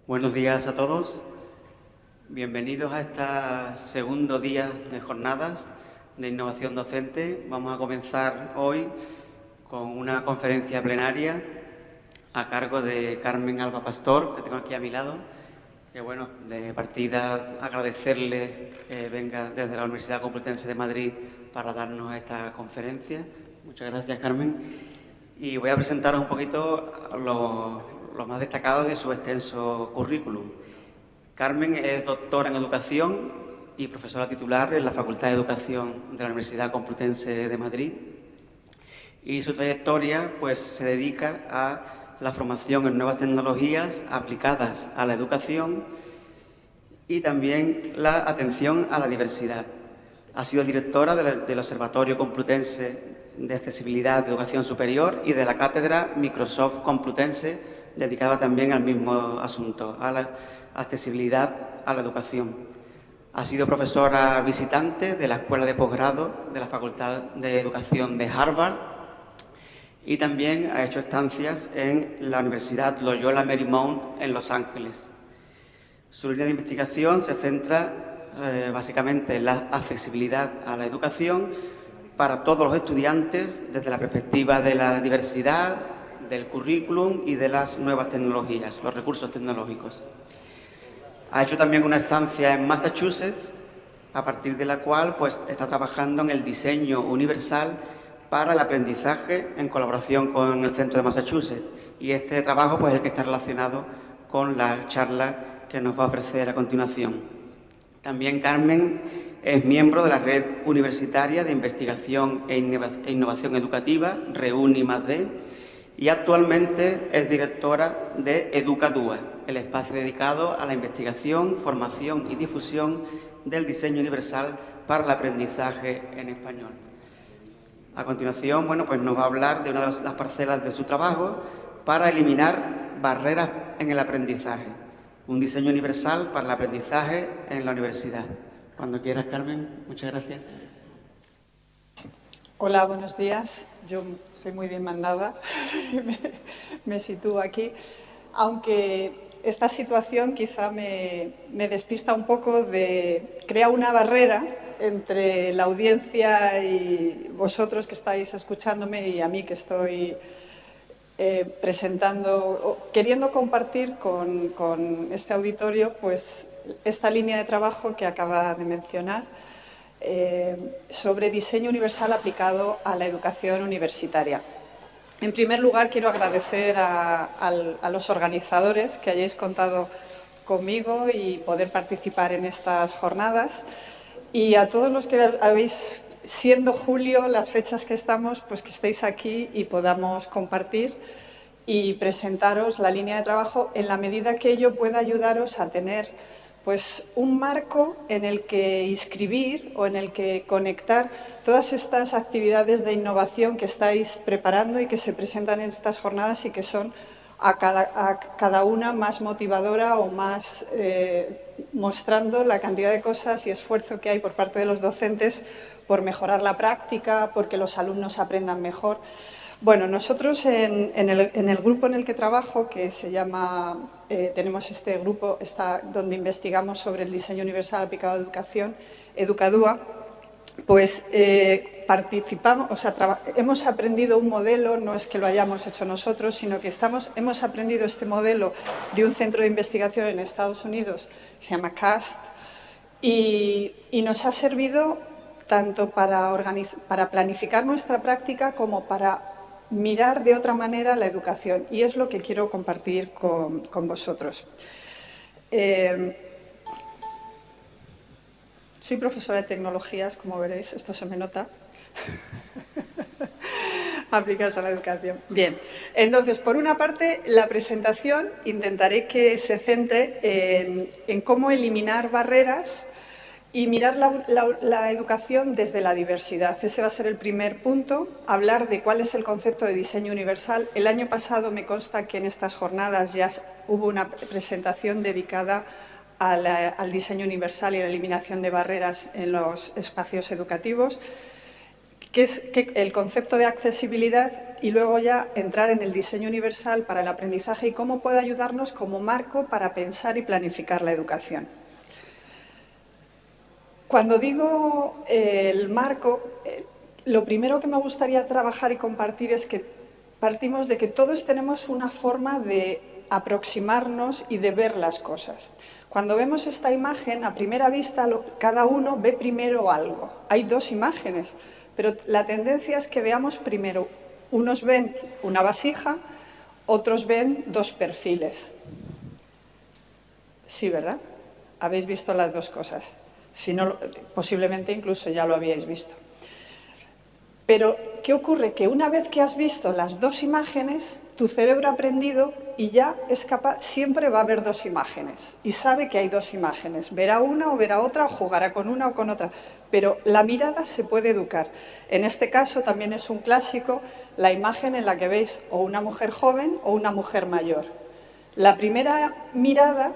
Buenos días a todos. Bienvenidos a este segundo día de jornadas de innovación docente. Vamos a comenzar hoy con una conferencia plenaria a cargo de Carmen Alba Pastor, que tengo aquí a mi lado. Que bueno, de partida agradecerle que venga desde la Universidad Complutense de Madrid para darnos esta conferencia. Muchas gracias, Carmen. Y voy a presentaros un poquito lo más destacado de su extenso currículum. Carmen es doctora en Educación y profesora titular en la Facultad de Educación de la Universidad Complutense de Madrid. Y su trayectoria pues, se dedica a la formación en nuevas tecnologías aplicadas a la educación y también la atención a la diversidad. Ha sido directora del Observatorio Complutense de Accesibilidad de Educación Superior y de la Cátedra Microsoft Complutense, dedicada también al mismo asunto, a la accesibilidad a la educación. Ha sido profesora visitante de la Escuela de Posgrado de la Facultad de Educación de Harvard y también ha hecho estancias en la Universidad Loyola Marymount en Los Ángeles. Su línea de investigación se centra básicamente en la accesibilidad a la educación para todos los estudiantes desde la perspectiva de la diversidad, del currículum y de las nuevas tecnologías, los recursos tecnológicos. Ha hecho también una estancia en Massachusetts, a partir de la cual pues, está trabajando en el diseño universal para el aprendizaje en colaboración con el Centro de Massachusetts. Y este trabajo pues, es el que está relacionado con la charla que nos va a ofrecer a continuación. También Carmen es miembro de la Red Universitaria de Investigación e Innovación Educativa, REUNI+D, y actualmente es directora de EducaDUA, el espacio dedicado a la investigación, formación y difusión del diseño universal para el aprendizaje en español. A continuación, bueno, pues nos va a hablar de una de las parcelas de su trabajo para eliminar barreras en el aprendizaje, un diseño universal para el aprendizaje en la universidad. Cuando quieras, Carmen, muchas gracias. Hola, buenos días. Yo soy muy bien mandada, me sitúo aquí, aunque esta situación quizá me despista un poco, crea una barrera entre la audiencia y vosotros que estáis escuchándome y a mí que estoy queriendo compartir con este auditorio pues, esta línea de trabajo que acaba de mencionar sobre diseño universal aplicado a la educación universitaria. En primer lugar, quiero agradecer a los organizadores que hayáis contado conmigo y poder participar en estas jornadas y a todos los que habéis, siendo julio, las fechas que estamos, pues que estéis aquí y podamos compartir y presentaros la línea de trabajo en la medida que ello pueda ayudaros a tener pues un marco en el que inscribir o en el que conectar todas estas actividades de innovación que estáis preparando y que se presentan en estas jornadas y que son a cada una más motivadora o más mostrando la cantidad de cosas y esfuerzo que hay por parte de los docentes por mejorar la práctica, porque los alumnos aprendan mejor. Bueno, nosotros en el grupo en el que trabajo, que se llama, tenemos este grupo donde investigamos sobre el diseño universal aplicado a la educación, EducaDUA, pues participamos, o sea, hemos aprendido un modelo, no es que lo hayamos hecho nosotros, sino que hemos aprendido este modelo de un centro de investigación en Estados Unidos, que se llama CAST, y nos ha servido tanto para planificar nuestra práctica como para mirar de otra manera la educación, y es lo que quiero compartir con vosotros. Soy profesora de tecnologías, como veréis, esto se me nota, aplicadas a la educación. Bien, entonces, por una parte, la presentación intentaré que se centre en cómo eliminar barreras y mirar la educación desde la diversidad. Ese va a ser el primer punto, hablar de cuál es el concepto de diseño universal. El año pasado me consta que en estas jornadas ya hubo una presentación dedicada al diseño universal y a la eliminación de barreras en los espacios educativos. que es el concepto de accesibilidad y luego ya entrar en el diseño universal para el aprendizaje y cómo puede ayudarnos como marco para pensar y planificar la educación. Cuando digo el marco, lo primero que me gustaría trabajar y compartir es que partimos de que todos tenemos una forma de aproximarnos y de ver las cosas. Cuando vemos esta imagen, a primera vista, cada uno ve primero algo. Hay dos imágenes, pero la tendencia es que veamos primero. Unos ven una vasija, otros ven dos perfiles. Sí, ¿verdad? Habéis visto las dos cosas. Si no, posiblemente incluso ya lo habíais visto. Pero, ¿qué ocurre? Que una vez que has visto las dos imágenes, tu cerebro ha aprendido y ya es capaz, siempre va a haber dos imágenes. Y sabe que hay dos imágenes. Verá una o verá otra, o jugará con una o con otra. Pero la mirada se puede educar. En este caso también es un clásico la imagen en la que veis o una mujer joven o una mujer mayor. La primera mirada,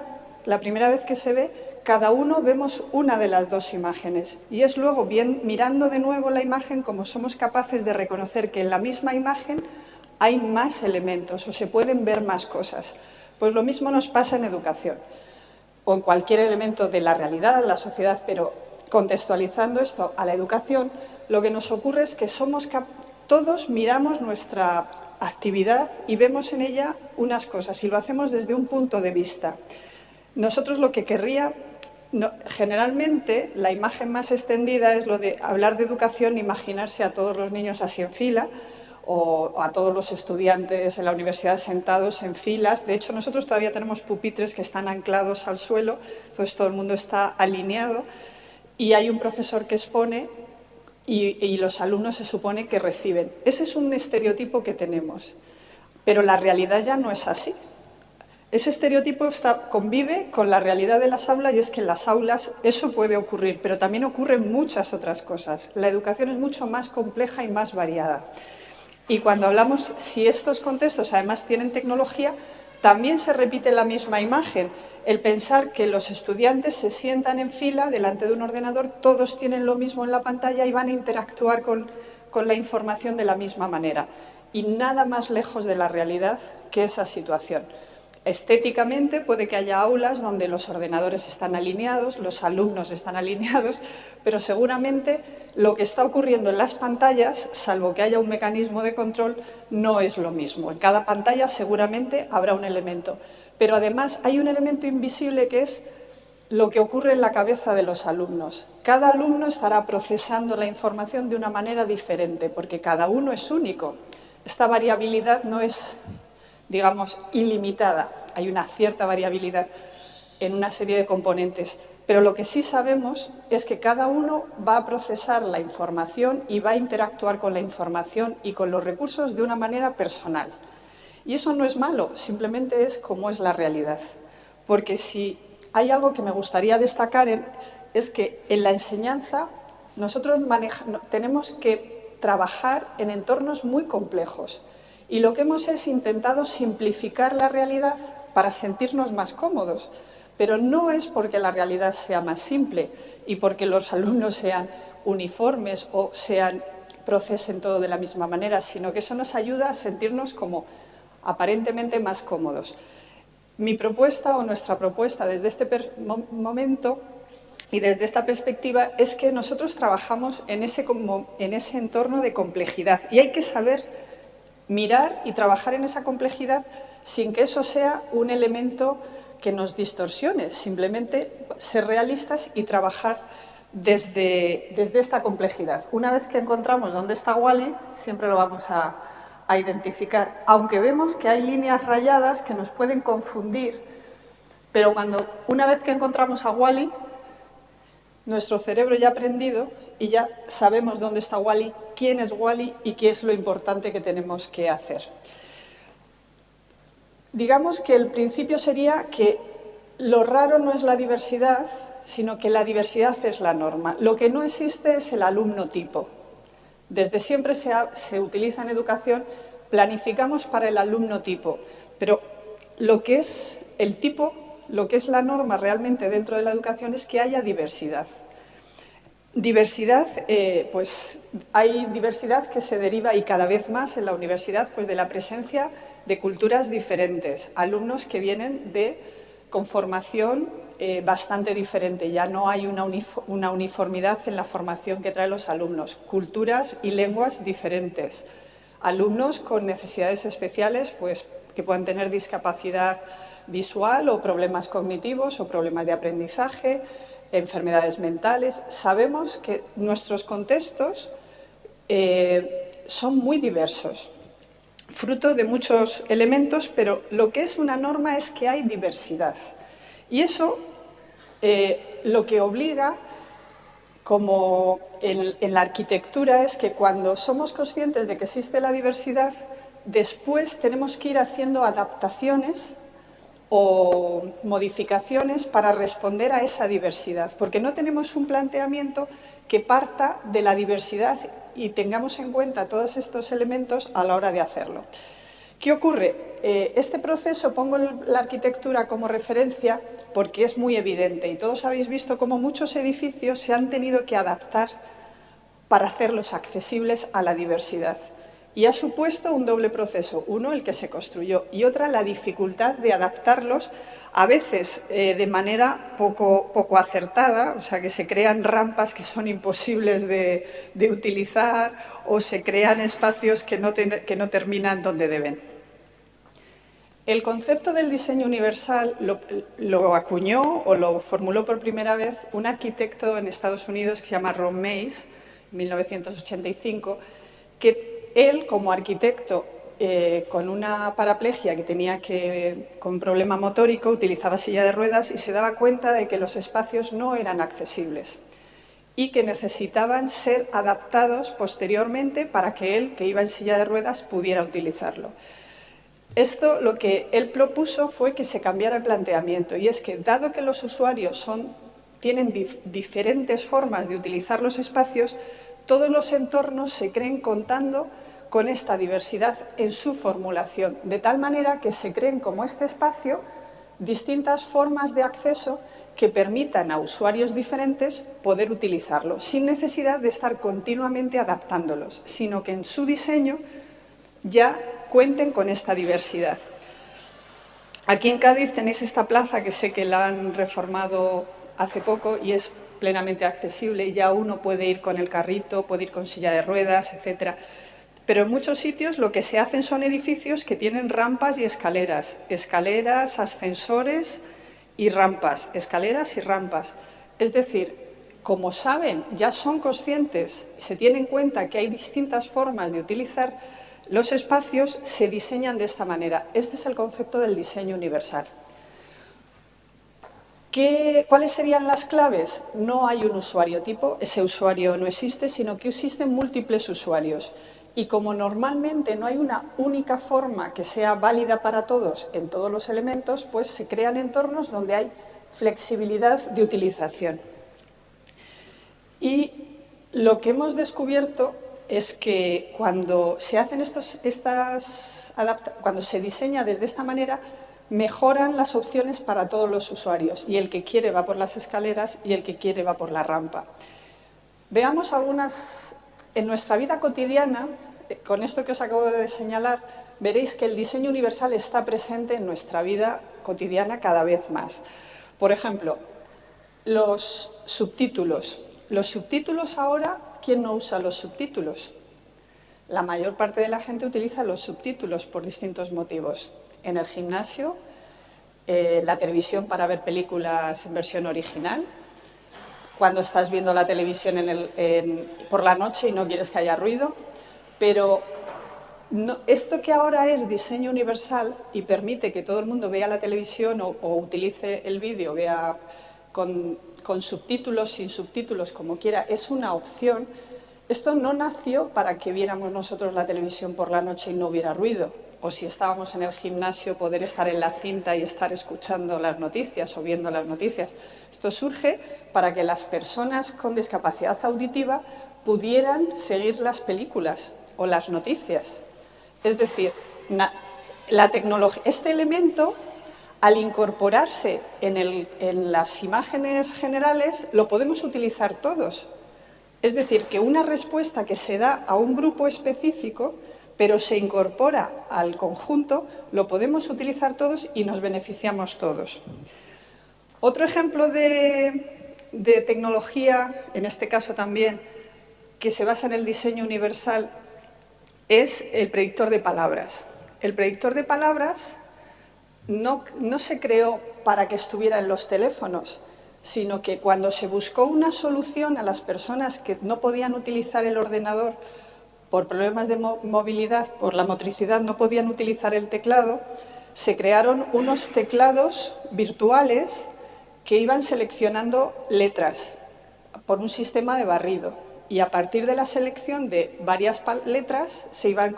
la primera vez que se ve, cada uno vemos una de las dos imágenes y es luego, bien mirando de nuevo la imagen, como somos capaces de reconocer que en la misma imagen hay más elementos o se pueden ver más cosas. Pues lo mismo nos pasa en educación o en cualquier elemento de la realidad, la sociedad, pero contextualizando esto a la educación, lo que nos ocurre es que todos miramos nuestra actividad y vemos en ella unas cosas y lo hacemos desde un punto de vista. Nosotros lo que generalmente la imagen más extendida es lo de hablar de educación, imaginarse a todos los niños así en fila o a todos los estudiantes en la universidad sentados en filas. De hecho, nosotros todavía tenemos pupitres que están anclados al suelo, entonces todo el mundo está alineado y hay un profesor que expone y los alumnos se supone que reciben. Ese es un estereotipo que tenemos, pero la realidad ya no es así. Ese estereotipo convive con la realidad de las aulas y es que en las aulas eso puede ocurrir, pero también ocurren muchas otras cosas. La educación es mucho más compleja y más variada. Y cuando hablamos, si estos contextos además tienen tecnología, también se repite la misma imagen. El pensar que los estudiantes se sientan en fila delante de un ordenador, todos tienen lo mismo en la pantalla y van a interactuar con la información de la misma manera. Y nada más lejos de la realidad que esa situación. Estéticamente puede que haya aulas donde los ordenadores están alineados, los alumnos están alineados, pero seguramente lo que está ocurriendo en las pantallas, salvo que haya un mecanismo de control, no es lo mismo. En cada pantalla seguramente habrá un elemento, pero además hay un elemento invisible que es lo que ocurre en la cabeza de los alumnos. Cada alumno estará procesando la información de una manera diferente, porque cada uno es único. Esta variabilidad no es, digamos, ilimitada. Hay una cierta variabilidad en una serie de componentes, pero lo que sí sabemos es que cada uno va a procesar la información y va a interactuar con la información y con los recursos de una manera personal. Y eso no es malo, simplemente es como es la realidad. Porque si hay algo que me gustaría destacar es que en la enseñanza nosotros tenemos que trabajar en entornos muy complejos. Y lo que hemos es intentado simplificar la realidad para sentirnos más cómodos, pero no es porque la realidad sea más simple y porque los alumnos sean uniformes o procesen todo de la misma manera, sino que eso nos ayuda a sentirnos como aparentemente más cómodos. Mi propuesta o nuestra propuesta desde este momento y desde esta perspectiva es que nosotros trabajamos en ese entorno de complejidad y hay que saber mirar y trabajar en esa complejidad sin que eso sea un elemento que nos distorsione, simplemente ser realistas y trabajar desde esta complejidad. Una vez que encontramos dónde está Wall-E, siempre lo vamos a identificar, aunque vemos que hay líneas rayadas que nos pueden confundir, pero una vez que encontramos a Wall-E, nuestro cerebro ya ha aprendido y ya sabemos dónde está Wall-E, quién es Wall-E y qué es lo importante que tenemos que hacer. Digamos que el principio sería que lo raro no es la diversidad, sino que la diversidad es la norma. Lo que no existe es el alumno tipo. Desde siempre se utiliza en educación, planificamos para el alumno tipo, pero lo que es el tipo, lo que es la norma realmente dentro de la educación es que haya diversidad. Diversidad, pues hay diversidad que se deriva y cada vez más en la universidad pues de la presencia de culturas diferentes, alumnos que vienen con formación bastante diferente, ya no hay una uniformidad en la formación que traen los alumnos, culturas y lenguas diferentes, alumnos con necesidades especiales pues que puedan tener discapacidad visual o problemas cognitivos o problemas de aprendizaje, enfermedades mentales. Sabemos que nuestros contextos son muy diversos, fruto de muchos elementos, pero lo que es una norma es que hay diversidad. Y eso lo que obliga, como en la arquitectura, es que cuando somos conscientes de que existe la diversidad, después tenemos que ir haciendo adaptaciones o modificaciones para responder a esa diversidad, porque no tenemos un planteamiento que parta de la diversidad y tengamos en cuenta todos estos elementos a la hora de hacerlo. ¿Qué ocurre? Este proceso pongo la arquitectura como referencia porque es muy evidente y todos habéis visto cómo muchos edificios se han tenido que adaptar para hacerlos accesibles a la diversidad. Y ha supuesto un doble proceso, uno el que se construyó y otra la dificultad de adaptarlos, a veces de manera poco acertada, o sea que se crean rampas que son imposibles de utilizar o se crean espacios que no terminan donde deben. El concepto del diseño universal lo acuñó o lo formuló por primera vez un arquitecto en Estados Unidos que se llama Ron Mays, en 1985, que él, como arquitecto, con una paraplegia con un problema motórico, utilizaba silla de ruedas y se daba cuenta de que los espacios no eran accesibles y que necesitaban ser adaptados posteriormente para que él, que iba en silla de ruedas, pudiera utilizarlo. Esto lo que él propuso fue que se cambiara el planteamiento y es que, dado que los usuarios tienen diferentes formas de utilizar los espacios, todos los entornos se creen contando con esta diversidad en su formulación, de tal manera que se creen como este espacio distintas formas de acceso que permitan a usuarios diferentes poder utilizarlo, sin necesidad de estar continuamente adaptándolos, sino que en su diseño ya cuenten con esta diversidad. Aquí en Cádiz tenéis esta plaza que sé que la han reformado hace poco y es plenamente accesible, ya uno puede ir con el carrito, puede ir con silla de ruedas, etcétera. Pero en muchos sitios lo que se hacen son edificios que tienen rampas y escaleras, ascensores y rampas, escaleras y rampas. Es decir, como saben, ya son conscientes, se tienen en cuenta que hay distintas formas de utilizar los espacios, se diseñan de esta manera. Este es el concepto del diseño universal. ¿Cuáles serían las claves? No hay un usuario tipo, ese usuario no existe, sino que existen múltiples usuarios. Y como normalmente no hay una única forma que sea válida para todos en todos los elementos, pues se crean entornos donde hay flexibilidad de utilización. Y lo que hemos descubierto es que cuando se hacen cuando se diseña desde esta manera, mejoran las opciones para todos los usuarios y el que quiere va por las escaleras y el que quiere va por la rampa. Veamos algunas. En nuestra vida cotidiana, con esto que os acabo de señalar, veréis que el diseño universal está presente en nuestra vida cotidiana cada vez más. Por ejemplo, los subtítulos. Los subtítulos ahora, ¿quién no usa los subtítulos? La mayor parte de la gente utiliza los subtítulos por distintos motivos. En el gimnasio, la televisión para ver películas en versión original, cuando estás viendo la televisión por la noche y no quieres que haya ruido, pero esto que ahora es diseño universal y permite que todo el mundo vea la televisión o utilice el vídeo, vea con subtítulos, sin subtítulos, como quiera, es una opción. Esto no nació para que viéramos nosotros la televisión por la noche y no hubiera ruido, o si estábamos en el gimnasio poder estar en la cinta y estar escuchando las noticias o viendo las noticias. Esto surge para que las personas con discapacidad auditiva pudieran seguir las películas o las noticias. Es decir, este elemento, al incorporarse en las imágenes generales, lo podemos utilizar todos. Es decir, que una respuesta que se da a un grupo específico, pero se incorpora al conjunto, lo podemos utilizar todos y nos beneficiamos todos. Otro ejemplo de tecnología, en este caso también, que se basa en el diseño universal, es el predictor de palabras. El predictor de palabras no se creó para que estuviera en los teléfonos, sino que cuando se buscó una solución a las personas que no podían utilizar el ordenador por problemas de movilidad, por la motricidad, no podían utilizar el teclado, se crearon unos teclados virtuales que iban seleccionando letras por un sistema de barrido. Y a partir de la selección de varias letras se iban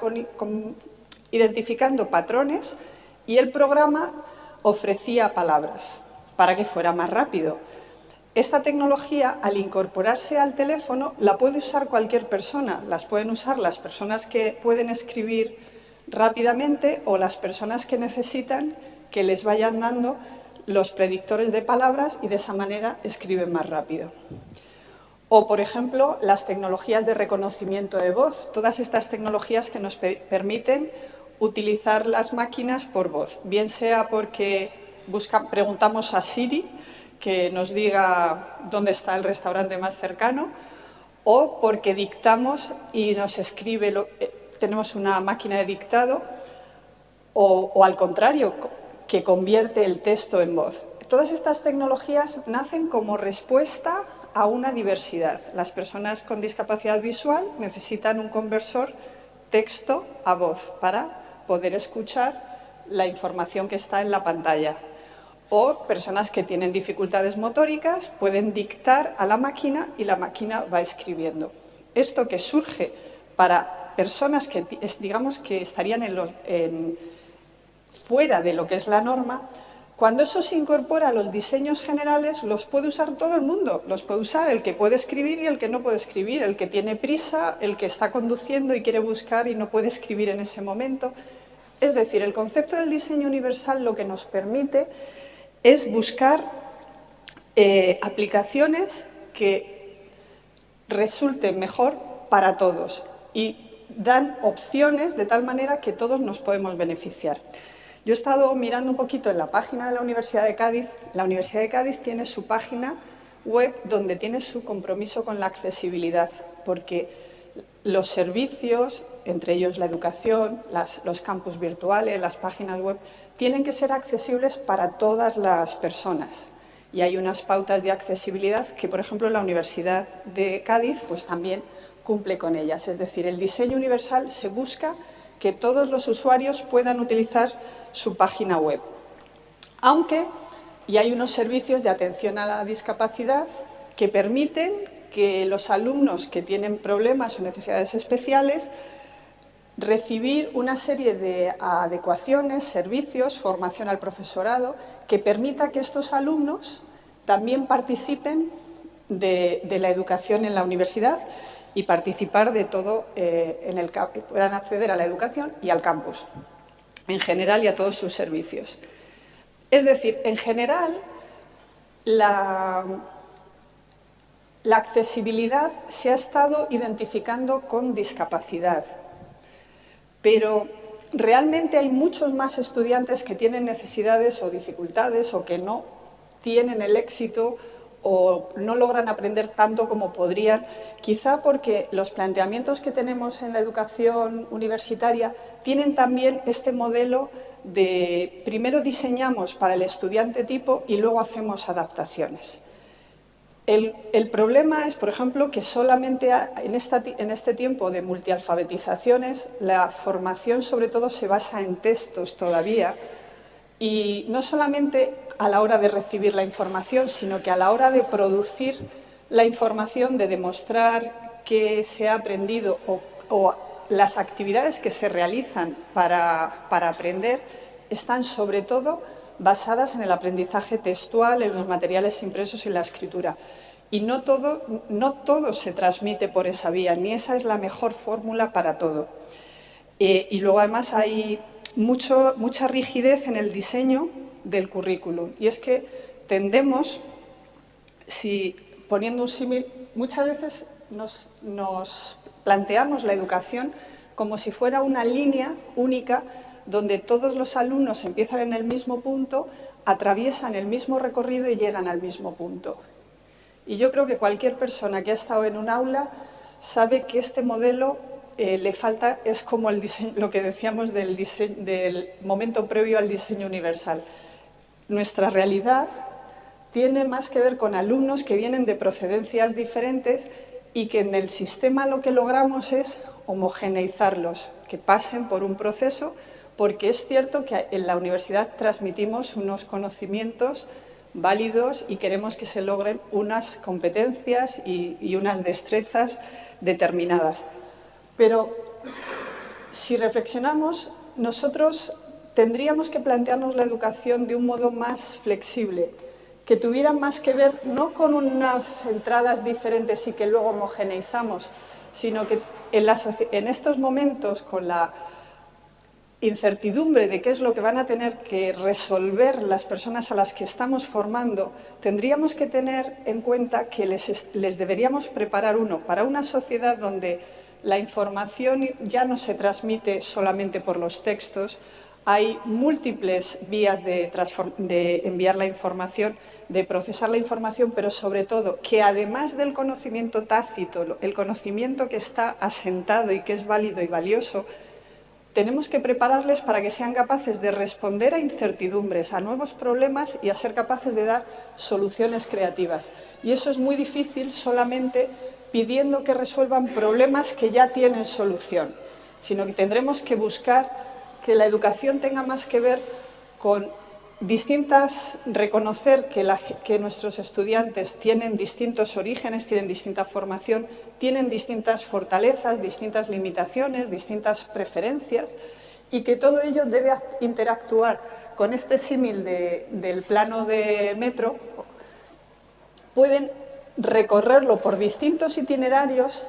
identificando patrones y el programa ofrecía palabras para que fuera más rápido. Esta tecnología, al incorporarse al teléfono, la puede usar cualquier persona. Las pueden usar las personas que pueden escribir rápidamente o las personas que necesitan que les vayan dando los predictores de palabras y de esa manera escriben más rápido. O, por ejemplo, las tecnologías de reconocimiento de voz. Todas estas tecnologías que nos permiten utilizar las máquinas por voz, bien sea porque preguntamos a Siri que nos diga dónde está el restaurante más cercano, o porque dictamos y nos escribe, tenemos una máquina de dictado, o al contrario, que convierte el texto en voz. Todas estas tecnologías nacen como respuesta a una diversidad. Las personas con discapacidad visual necesitan un conversor texto a voz para poder escuchar la información que está en la pantalla. O personas que tienen dificultades motóricas pueden dictar a la máquina y la máquina va escribiendo. Esto que surge para personas que, digamos, que estarían fuera de lo que es la norma, cuando eso se incorpora a los diseños generales, los puede usar todo el mundo. Los puede usar el que puede escribir y el que no puede escribir, el que tiene prisa, el que está conduciendo y quiere buscar y no puede escribir en ese momento. Es decir, el concepto del diseño universal lo que nos permite es buscar aplicaciones que resulten mejor para todos y dan opciones de tal manera que todos nos podemos beneficiar. Yo he estado mirando un poquito en la página de la Universidad de Cádiz. La Universidad de Cádiz tiene su página web donde tiene su compromiso con la accesibilidad, porque los servicios, entre ellos la educación, los campus virtuales, las páginas web, tienen que ser accesibles para todas las personas. Y hay unas pautas de accesibilidad que, por ejemplo, la Universidad de Cádiz pues también cumple con ellas. Es decir, el diseño universal se busca que todos los usuarios puedan utilizar su página web. Aunque, y hay unos servicios de atención a la discapacidad que permiten que los alumnos que tienen problemas o necesidades especiales recibir una serie de adecuaciones, servicios, formación al profesorado, que permita que estos alumnos también participen de la educación en la universidad y participar de todo, puedan acceder a la educación y al campus en general y a todos sus servicios. Es decir, en general, la accesibilidad se ha estado identificando con discapacidad, pero realmente hay muchos más estudiantes que tienen necesidades o dificultades o que no tienen el éxito o no logran aprender tanto como podrían, quizá porque los planteamientos que tenemos en la educación universitaria tienen también este modelo de primero diseñamos para el estudiante tipo y luego hacemos adaptaciones. El problema es, por ejemplo, que solamente en este tiempo de multialfabetizaciones la formación sobre todo se basa en textos todavía y no solamente a la hora de recibir la información, sino que a la hora de producir la información, de demostrar que se ha aprendido o las actividades que se realizan para aprender están sobre todo basadas en el aprendizaje textual, en los materiales impresos y la escritura. Y no todo se transmite por esa vía, ni esa es la mejor fórmula para todo. Y luego además hay mucha rigidez en el diseño del currículum. Y es que tendemos, poniendo un símil, muchas veces nos planteamos la educación como si fuera una línea única donde todos los alumnos empiezan en el mismo punto, atraviesan el mismo recorrido y llegan al mismo punto. Y yo creo que cualquier persona que ha estado en un aula sabe que este modelo le falta, es como el diseño, lo que decíamos del momento previo al diseño universal. Nuestra realidad tiene más que ver con alumnos que vienen de procedencias diferentes y que en el sistema lo que logramos es homogeneizarlos, que pasen por un proceso, porque es cierto que en la universidad transmitimos unos conocimientos válidos y queremos que se logren unas competencias y unas destrezas determinadas. Pero si reflexionamos, nosotros tendríamos que plantearnos la educación de un modo más flexible, que tuvieran más que ver no con unas entradas diferentes y que luego homogeneizamos, sino que en estos momentos, con la incertidumbre de qué es lo que van a tener que resolver las personas a las que estamos formando, tendríamos que tener en cuenta que les deberíamos preparar para una sociedad donde la información ya no se transmite solamente por los textos. Hay múltiples vías de enviar la información, de procesar la información, pero sobre todo que además del conocimiento tácito, el conocimiento que está asentado y que es válido y valioso, tenemos que prepararles para que sean capaces de responder a incertidumbres, a nuevos problemas y a ser capaces de dar soluciones creativas. Y eso es muy difícil solamente pidiendo que resuelvan problemas que ya tienen solución, sino que tendremos que buscar que la educación tenga más que ver con reconocer que nuestros estudiantes tienen distintos orígenes, tienen distinta formación, tienen distintas fortalezas, distintas limitaciones, distintas preferencias, y que todo ello debe interactuar con este símil del plano de metro. Pueden recorrerlo por distintos itinerarios,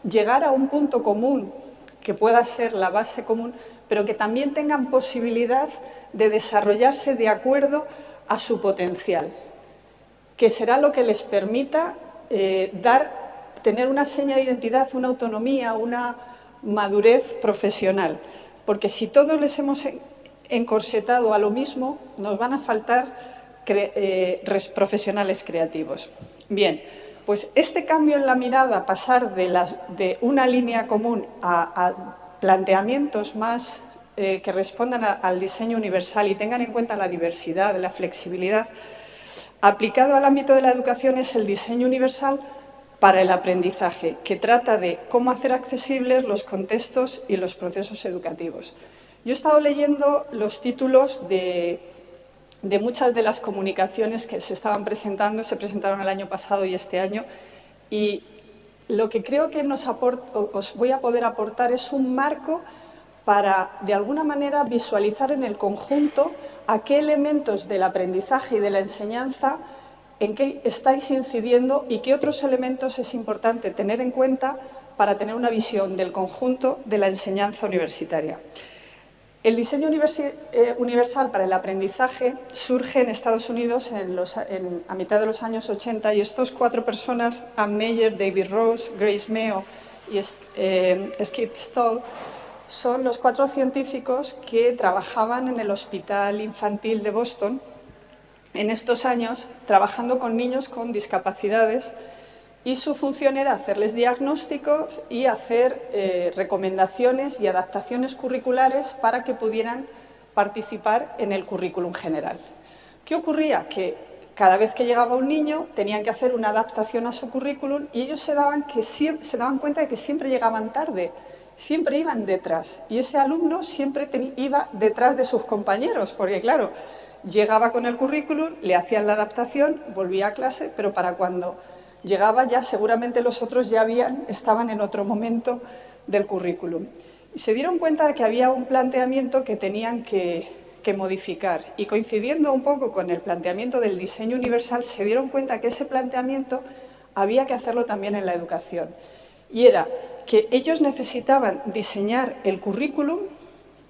llegar a un punto común que pueda ser la base común, pero que también tengan posibilidad de desarrollarse de acuerdo a su potencial, que será lo que les permita tener una seña de identidad, una autonomía, una madurez profesional. Porque si todos les hemos encorsetado a lo mismo, nos van a faltar profesionales creativos. Bien, pues este cambio en la mirada, pasar de una línea común a planteamientos más que respondan al diseño universal y tengan en cuenta la diversidad, la flexibilidad, aplicado al ámbito de la educación, es el diseño universal para el aprendizaje, que trata de cómo hacer accesibles los contextos y los procesos educativos. Yo he estado leyendo los títulos de muchas de las comunicaciones que se presentaron el año pasado y este año, y lo que creo que os voy a poder aportar es un marco para, de alguna manera, visualizar en el conjunto a qué elementos del aprendizaje y de la enseñanza en qué estáis incidiendo y qué otros elementos es importante tener en cuenta para tener una visión del conjunto de la enseñanza universitaria. El diseño universal para el aprendizaje surge en Estados Unidos a mitad de los años 80, y estos 4 personas, Ann Meyer, David Rose, Grace Meo y Skip Stoll, son los 4 científicos que trabajaban en el Hospital Infantil de Boston en estos años, trabajando con niños con discapacidades, y su función era hacerles diagnósticos y hacer recomendaciones y adaptaciones curriculares para que pudieran participar en el currículum general. ¿Qué ocurría? Que cada vez que llegaba un niño tenían que hacer una adaptación a su currículum, y ellos se daban cuenta de que siempre llegaban tarde, siempre iban detrás, y ese alumno siempre iba detrás de sus compañeros, porque claro, llegaba con el currículum, le hacían la adaptación, volvía a clase, pero para cuando llegaba ya seguramente los otros ya estaban en otro momento del currículum. Y se dieron cuenta de que había un planteamiento que tenían que modificar, y coincidiendo un poco con el planteamiento del diseño universal, se dieron cuenta que ese planteamiento había que hacerlo también en la educación. Y era que ellos necesitaban diseñar el currículum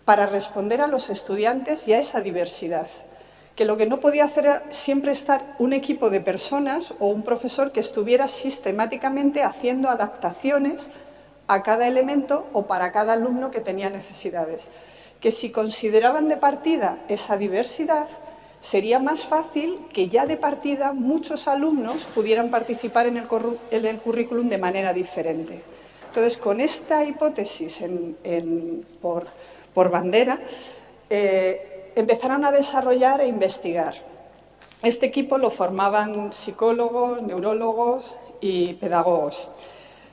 para responder a los estudiantes y a esa diversidad, que lo que no podía hacer era siempre estar un equipo de personas o un profesor que estuviera sistemáticamente haciendo adaptaciones a cada elemento o para cada alumno que tenía necesidades. Que si consideraban de partida esa diversidad, sería más fácil que ya de partida muchos alumnos pudieran participar en el currículum de manera diferente. Entonces, con esta hipótesis por bandera, empezaron a desarrollar e investigar. Este equipo lo formaban psicólogos, neurólogos y pedagogos,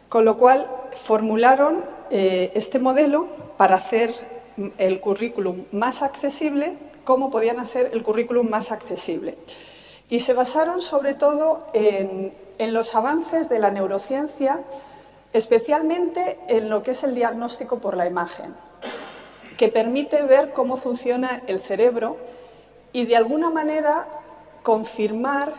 con lo cual formularon este modelo para hacer el currículum más accesible, cómo podían hacer el currículum más accesible. Y se basaron sobre todo en los avances de la neurociencia, especialmente en lo que es el diagnóstico por la imagen, que permite ver cómo funciona el cerebro y de alguna manera confirmar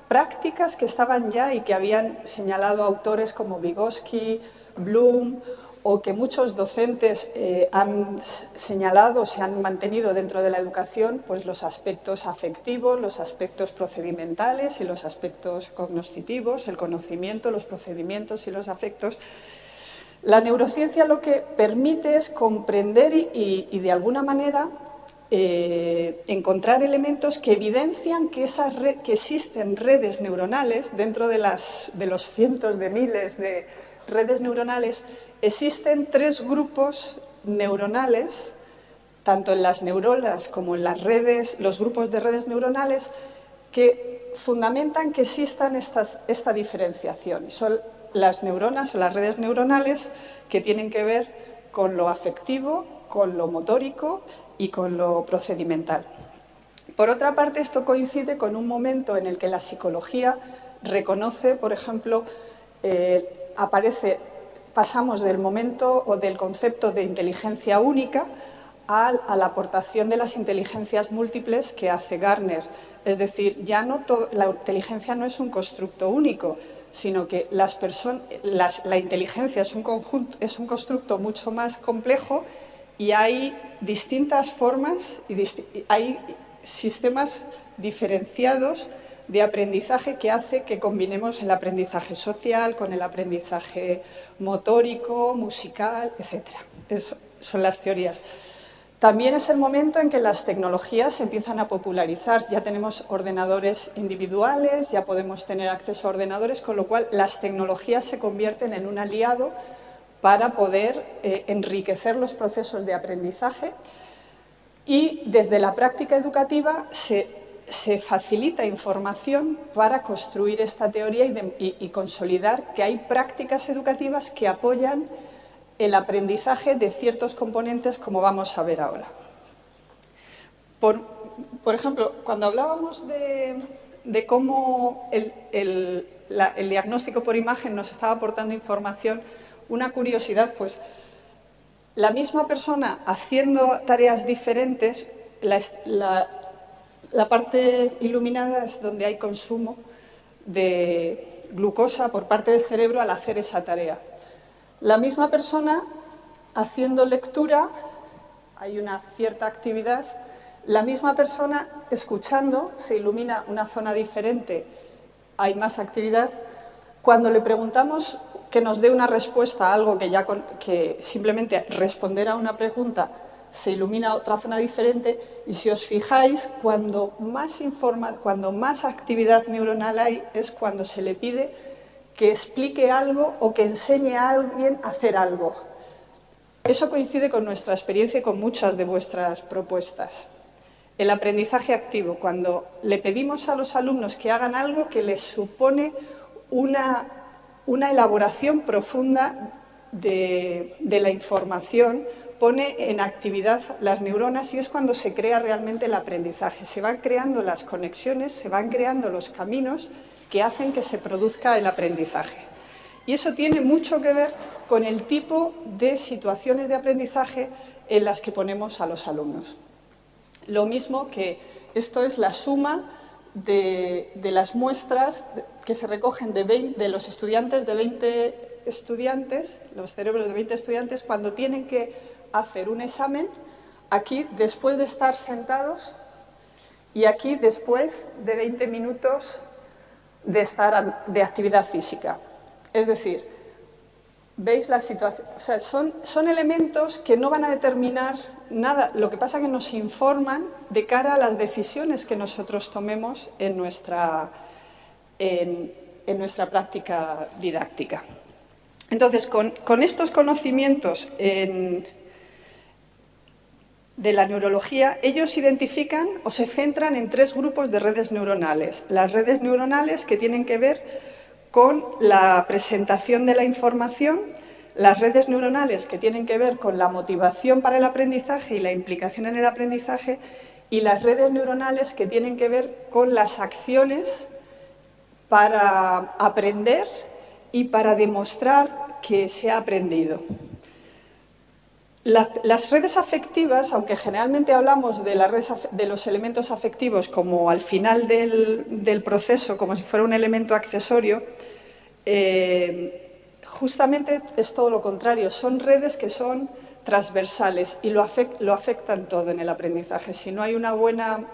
prácticas que estaban ya y que habían señalado autores como Vygotsky, Bloom, o que muchos docentes han señalado, se han mantenido dentro de la educación, pues los aspectos afectivos, los aspectos procedimentales y los aspectos cognitivos, el conocimiento, los procedimientos y los afectos. La neurociencia lo que permite es comprender y de alguna manera encontrar elementos que evidencian que existen redes neuronales dentro de los cientos de miles de redes neuronales. Existen 3 grupos neuronales, tanto en las neuronas como en los grupos de redes neuronales, que fundamentan que existan esta diferenciación. Son las neuronas o las redes neuronales que tienen que ver con lo afectivo, con lo motórico y con lo procedimental. Por otra parte, esto coincide con un momento en el que la psicología reconoce, por ejemplo, pasamos del momento o del concepto de inteligencia única a la aportación de las inteligencias múltiples que hace Gardner. Es decir, ya no la inteligencia no es un constructo único, sino que la inteligencia es un constructo mucho más complejo y hay distintas formas y hay sistemas diferenciados de aprendizaje que hace que combinemos el aprendizaje social con el aprendizaje motórico, musical, etc. Esas son las teorías. También es el momento en que las tecnologías se empiezan a popularizar. Ya tenemos ordenadores individuales, ya podemos tener acceso a ordenadores, con lo cual las tecnologías se convierten en un aliado para poder enriquecer los procesos de aprendizaje y desde la práctica educativa se facilita información para construir esta teoría y consolidar que hay prácticas educativas que apoyan el aprendizaje de ciertos componentes, como vamos a ver ahora. Por ejemplo, cuando hablábamos de cómo el diagnóstico por imagen nos estaba aportando información, una curiosidad, pues la misma persona haciendo tareas diferentes, la parte iluminada es donde hay consumo de glucosa por parte del cerebro al hacer esa tarea. La misma persona haciendo lectura, hay una cierta actividad. La misma persona escuchando, se ilumina una zona diferente, hay más actividad. Cuando le preguntamos que nos dé una respuesta a algo que simplemente responder a una pregunta, se ilumina otra zona diferente. Y si os fijáis, cuando más actividad neuronal hay, es cuando se le pide que explique algo o que enseñe a alguien a hacer algo. Eso coincide con nuestra experiencia y con muchas de vuestras propuestas. El aprendizaje activo, cuando le pedimos a los alumnos que hagan algo que les supone una elaboración profunda de la información, pone en actividad las neuronas y es cuando se crea realmente el aprendizaje. Se van creando las conexiones, se van creando los caminos que hacen que se produzca el aprendizaje. Y eso tiene mucho que ver con el tipo de situaciones de aprendizaje en las que ponemos a los alumnos. Lo mismo que esto es la suma de las muestras que se recogen de los estudiantes, de 20 estudiantes, los cerebros de 20 estudiantes, cuando tienen que hacer un examen, aquí, después de estar sentados, y aquí después de 20 minutos de actividad física. Es decir, ¿veis la situación? O sea, son elementos que no van a determinar nada, lo que pasa es que nos informan de cara a las decisiones que nosotros tomemos en nuestra práctica didáctica. Entonces, con estos conocimientos de la neurología, ellos identifican o se centran en 3 grupos de redes neuronales. Las redes neuronales que tienen que ver con la presentación de la información, las redes neuronales que tienen que ver con la motivación para el aprendizaje y la implicación en el aprendizaje, y las redes neuronales que tienen que ver con las acciones para aprender y para demostrar que se ha aprendido. Las redes afectivas, aunque generalmente hablamos de los elementos afectivos como al final del proceso, como si fuera un elemento accesorio, justamente es todo lo contrario. Son redes que son transversales y lo afectan todo en el aprendizaje. Si no hay una buena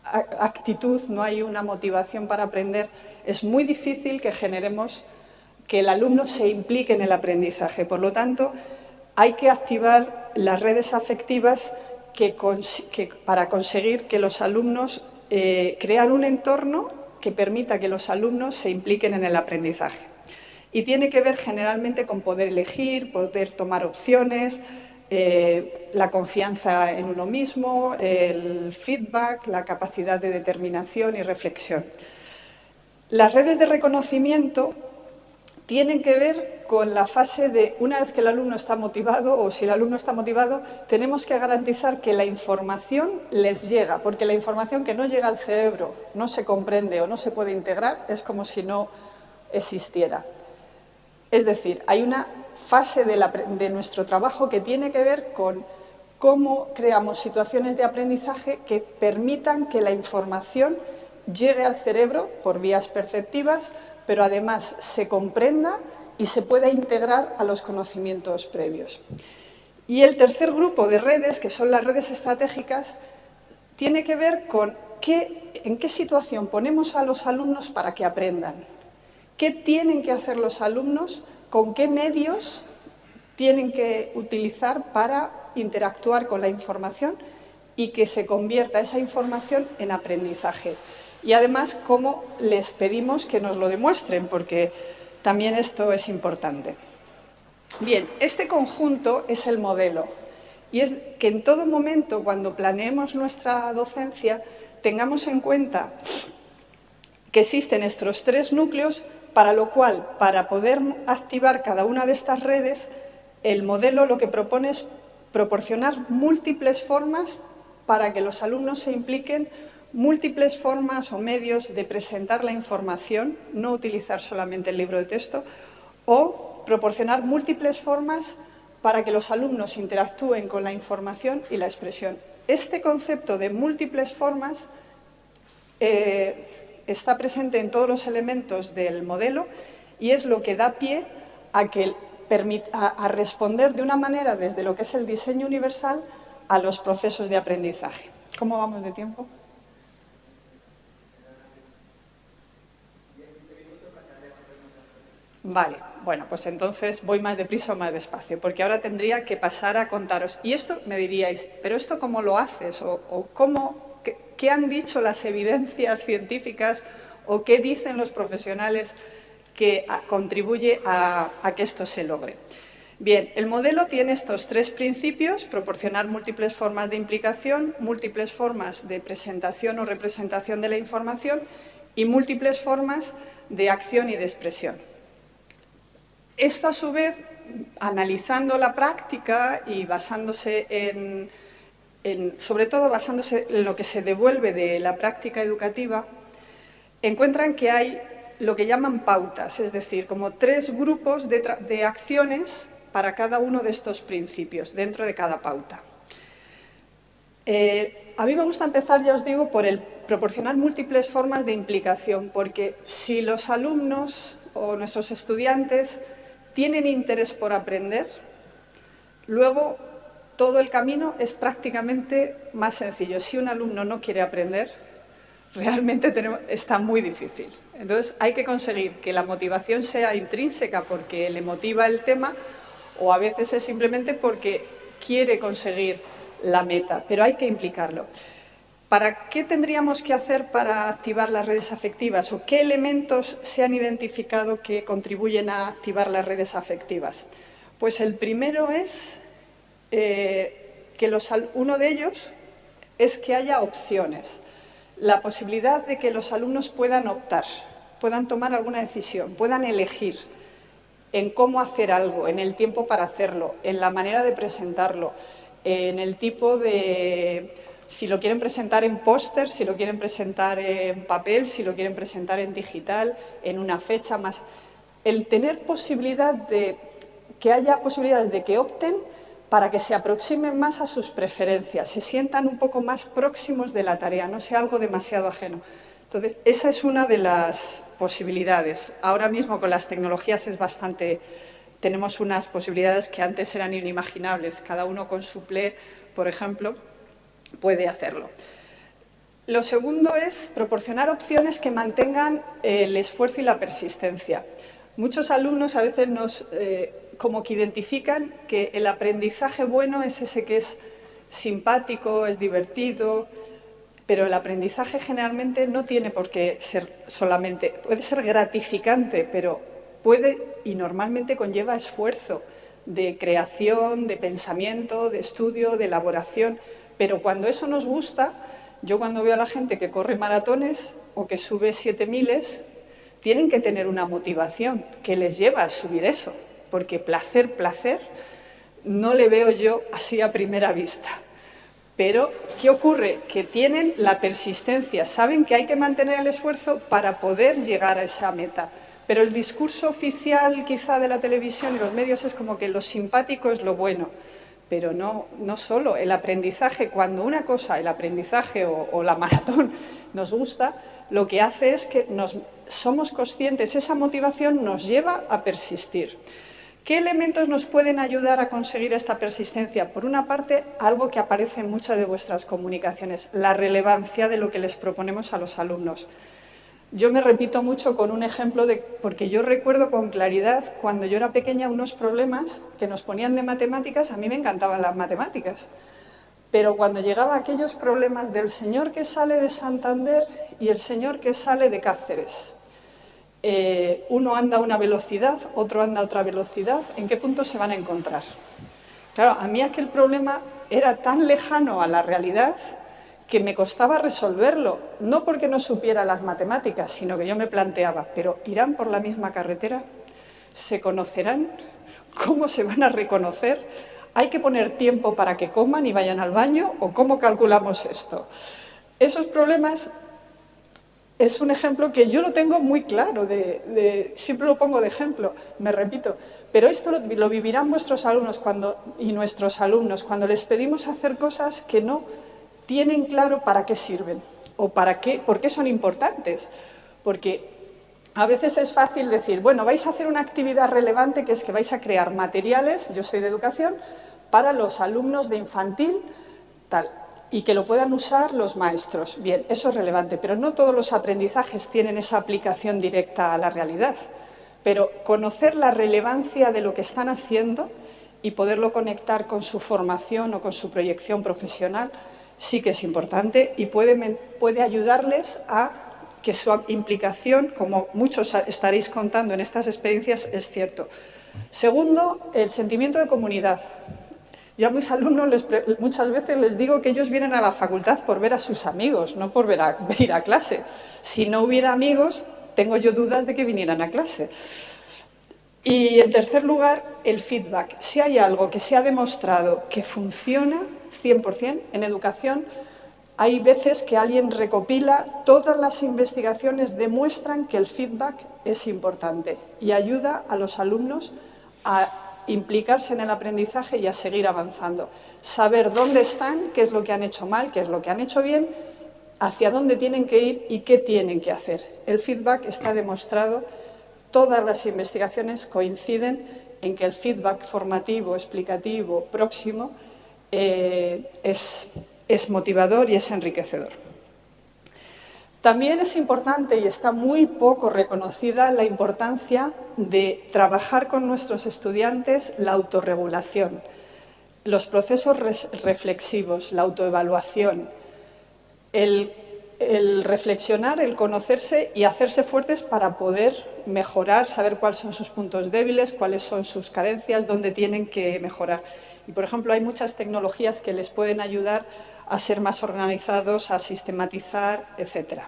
actitud, no hay una motivación para aprender, es muy difícil que generemos que el alumno se implique en el aprendizaje. Por lo tanto, hay que activar las redes afectivas para conseguir que los alumnos crear un entorno que permita que los alumnos se impliquen en el aprendizaje. Y tiene que ver generalmente con poder elegir, poder tomar opciones, la confianza en uno mismo, el feedback, la capacidad de determinación y reflexión. Las redes de reconocimiento tienen que ver con la fase de, una vez que el alumno está motivado, o si el alumno está motivado, tenemos que garantizar que la información les llega, porque la información que no llega al cerebro, no se comprende o no se puede integrar, es como si no existiera. Es decir, hay una fase de nuestro trabajo que tiene que ver con cómo creamos situaciones de aprendizaje que permitan que la información llegue al cerebro por vías perceptivas, pero además se comprenda y se pueda integrar a los conocimientos previos. Y el tercer grupo de redes, que son las redes estratégicas, tiene que ver con en qué situación ponemos a los alumnos para que aprendan. ¿Qué tienen que hacer los alumnos? ¿Con qué medios tienen que utilizar para interactuar con la información y que se convierta esa información en aprendizaje? Y además, cómo les pedimos que nos lo demuestren, porque también esto es importante. Bien, este conjunto es el modelo. Y es que en todo momento, cuando planeemos nuestra docencia, tengamos en cuenta que existen estos 3 núcleos, para lo cual, para poder activar cada una de estas redes, el modelo lo que propone es proporcionar múltiples formas para que los alumnos se impliquen, múltiples formas o medios de presentar la información, no utilizar solamente el libro de texto, o proporcionar múltiples formas para que los alumnos interactúen con la información y la expresión. Este concepto de múltiples formas está presente en todos los elementos del modelo y es lo que da pie a responder de una manera desde lo que es el diseño universal a los procesos de aprendizaje. ¿Cómo vamos de tiempo? Vale, bueno, pues entonces voy más deprisa o más despacio, porque ahora tendría que pasar a contaros. Y esto me diríais, ¿pero esto cómo lo haces? ¿O qué han dicho las evidencias científicas o qué dicen los profesionales que contribuye a que esto se logre? Bien, el modelo tiene estos 3 principios: proporcionar múltiples formas de implicación, múltiples formas de presentación o representación de la información y múltiples formas de acción y de expresión. Esto, a su vez, analizando la práctica y basándose sobre todo basándose en lo que se devuelve de la práctica educativa, encuentran que hay lo que llaman pautas, es decir, como 3 grupos de acciones para cada uno de estos principios, dentro de cada pauta. A mí me gusta empezar, ya os digo, por el proporcionar múltiples formas de implicación, porque si los alumnos o nuestros estudiantes tienen interés por aprender, luego todo el camino es prácticamente más sencillo. Si un alumno no quiere aprender, realmente está muy difícil. Entonces hay que conseguir que la motivación sea intrínseca porque le motiva el tema, o a veces es simplemente porque quiere conseguir la meta, pero hay que implicarlo. ¿Para qué tendríamos que hacer para activar las redes afectivas? ¿O qué elementos se han identificado que contribuyen a activar las redes afectivas? Pues el primero es uno de ellos es que haya opciones. La posibilidad de que los alumnos puedan optar, puedan tomar alguna decisión, puedan elegir en cómo hacer algo, en el tiempo para hacerlo, en la manera de presentarlo, en el tipo de... si lo quieren presentar en póster, si lo quieren presentar en papel, si lo quieren presentar en digital, en una fecha más. El tener posibilidad de que haya posibilidades de que opten para que se aproximen más a sus preferencias, se sientan un poco más próximos de la tarea, no sea algo demasiado ajeno. Entonces, esa es una de las posibilidades. Ahora mismo con las tecnologías tenemos unas posibilidades que antes eran inimaginables. Cada uno con su Ple, por ejemplo, puede hacerlo. Lo segundo es proporcionar opciones que mantengan el esfuerzo y la persistencia. Muchos alumnos a veces como que identifican que el aprendizaje bueno es ese que es simpático, es divertido, pero el aprendizaje generalmente no tiene por qué ser solamente, puede ser gratificante, pero puede y normalmente conlleva esfuerzo de creación, de pensamiento, de estudio, de elaboración, pero cuando eso nos gusta, yo cuando veo a la gente que corre maratones o que sube 7000, tienen que tener una motivación que les lleva a subir eso, porque placer, no le veo yo así a primera vista. Pero, ¿qué ocurre? Que tienen la persistencia, saben que hay que mantener el esfuerzo para poder llegar a esa meta. Pero el discurso oficial quizá de la televisión y los medios es como que lo simpático es lo bueno. Pero no solo, el aprendizaje, cuando una cosa, el aprendizaje o la maratón nos gusta, lo que hace es que somos conscientes, esa motivación nos lleva a persistir. ¿Qué elementos nos pueden ayudar a conseguir esta persistencia? Por una parte, algo que aparece en muchas de vuestras comunicaciones, la relevancia de lo que les proponemos a los alumnos. Yo me repito mucho con un ejemplo porque yo recuerdo con claridad cuando yo era pequeña unos problemas que nos ponían de matemáticas, a mí me encantaban las matemáticas, pero cuando llegaba aquellos problemas del señor que sale de Santander y el señor que sale de Cáceres, uno anda a una velocidad, otro anda a otra velocidad, ¿en qué punto se van a encontrar? Claro, a mí aquel problema era tan lejano a la realidad que me costaba resolverlo, no porque no supiera las matemáticas, sino que yo me planteaba, ¿pero irán por la misma carretera? ¿Se conocerán? ¿Cómo se van a reconocer? ¿Hay que poner tiempo para que coman y vayan al baño? ¿O cómo calculamos esto? Esos problemas es un ejemplo que yo lo tengo muy claro, siempre lo pongo de ejemplo, me repito, pero esto lo vivirán vuestros alumnos y nuestros alumnos cuando les pedimos hacer cosas que no tienen claro para qué sirven o por qué son importantes. Porque a veces es fácil decir, bueno, vais a hacer una actividad relevante que es que vais a crear materiales, yo soy de educación, para los alumnos de infantil, tal, y que lo puedan usar los maestros. Bien, eso es relevante, pero no todos los aprendizajes tienen esa aplicación directa a la realidad. Pero conocer la relevancia de lo que están haciendo y poderlo conectar con su formación o con su proyección profesional sí que es importante y puede ayudarles a que su implicación, como muchos estaréis contando en estas experiencias, es cierto. Segundo, el sentimiento de comunidad. Yo a mis alumnos muchas veces les digo que ellos vienen a la facultad por ver a sus amigos, no por venir a clase. Si no hubiera amigos, tengo yo dudas de que vinieran a clase. Y en tercer lugar, el feedback. Si hay algo que se ha demostrado que funciona 100% en educación, hay veces que alguien recopila, todas las investigaciones demuestran que el feedback es importante y ayuda a los alumnos a implicarse en el aprendizaje y a seguir avanzando. Saber dónde están, qué es lo que han hecho mal, qué es lo que han hecho bien, hacia dónde tienen que ir y qué tienen que hacer. El feedback está demostrado, todas las investigaciones coinciden en que el feedback formativo, explicativo, próximo, es motivador y es enriquecedor. También es importante y está muy poco reconocida la importancia de trabajar con nuestros estudiantes la autorregulación, los procesos reflexivos, la autoevaluación, el reflexionar, el conocerse y hacerse fuertes para poder mejorar, saber cuáles son sus puntos débiles, cuáles son sus carencias, dónde tienen que mejorar. Y, por ejemplo, hay muchas tecnologías que les pueden ayudar a ser más organizados, a sistematizar, etc.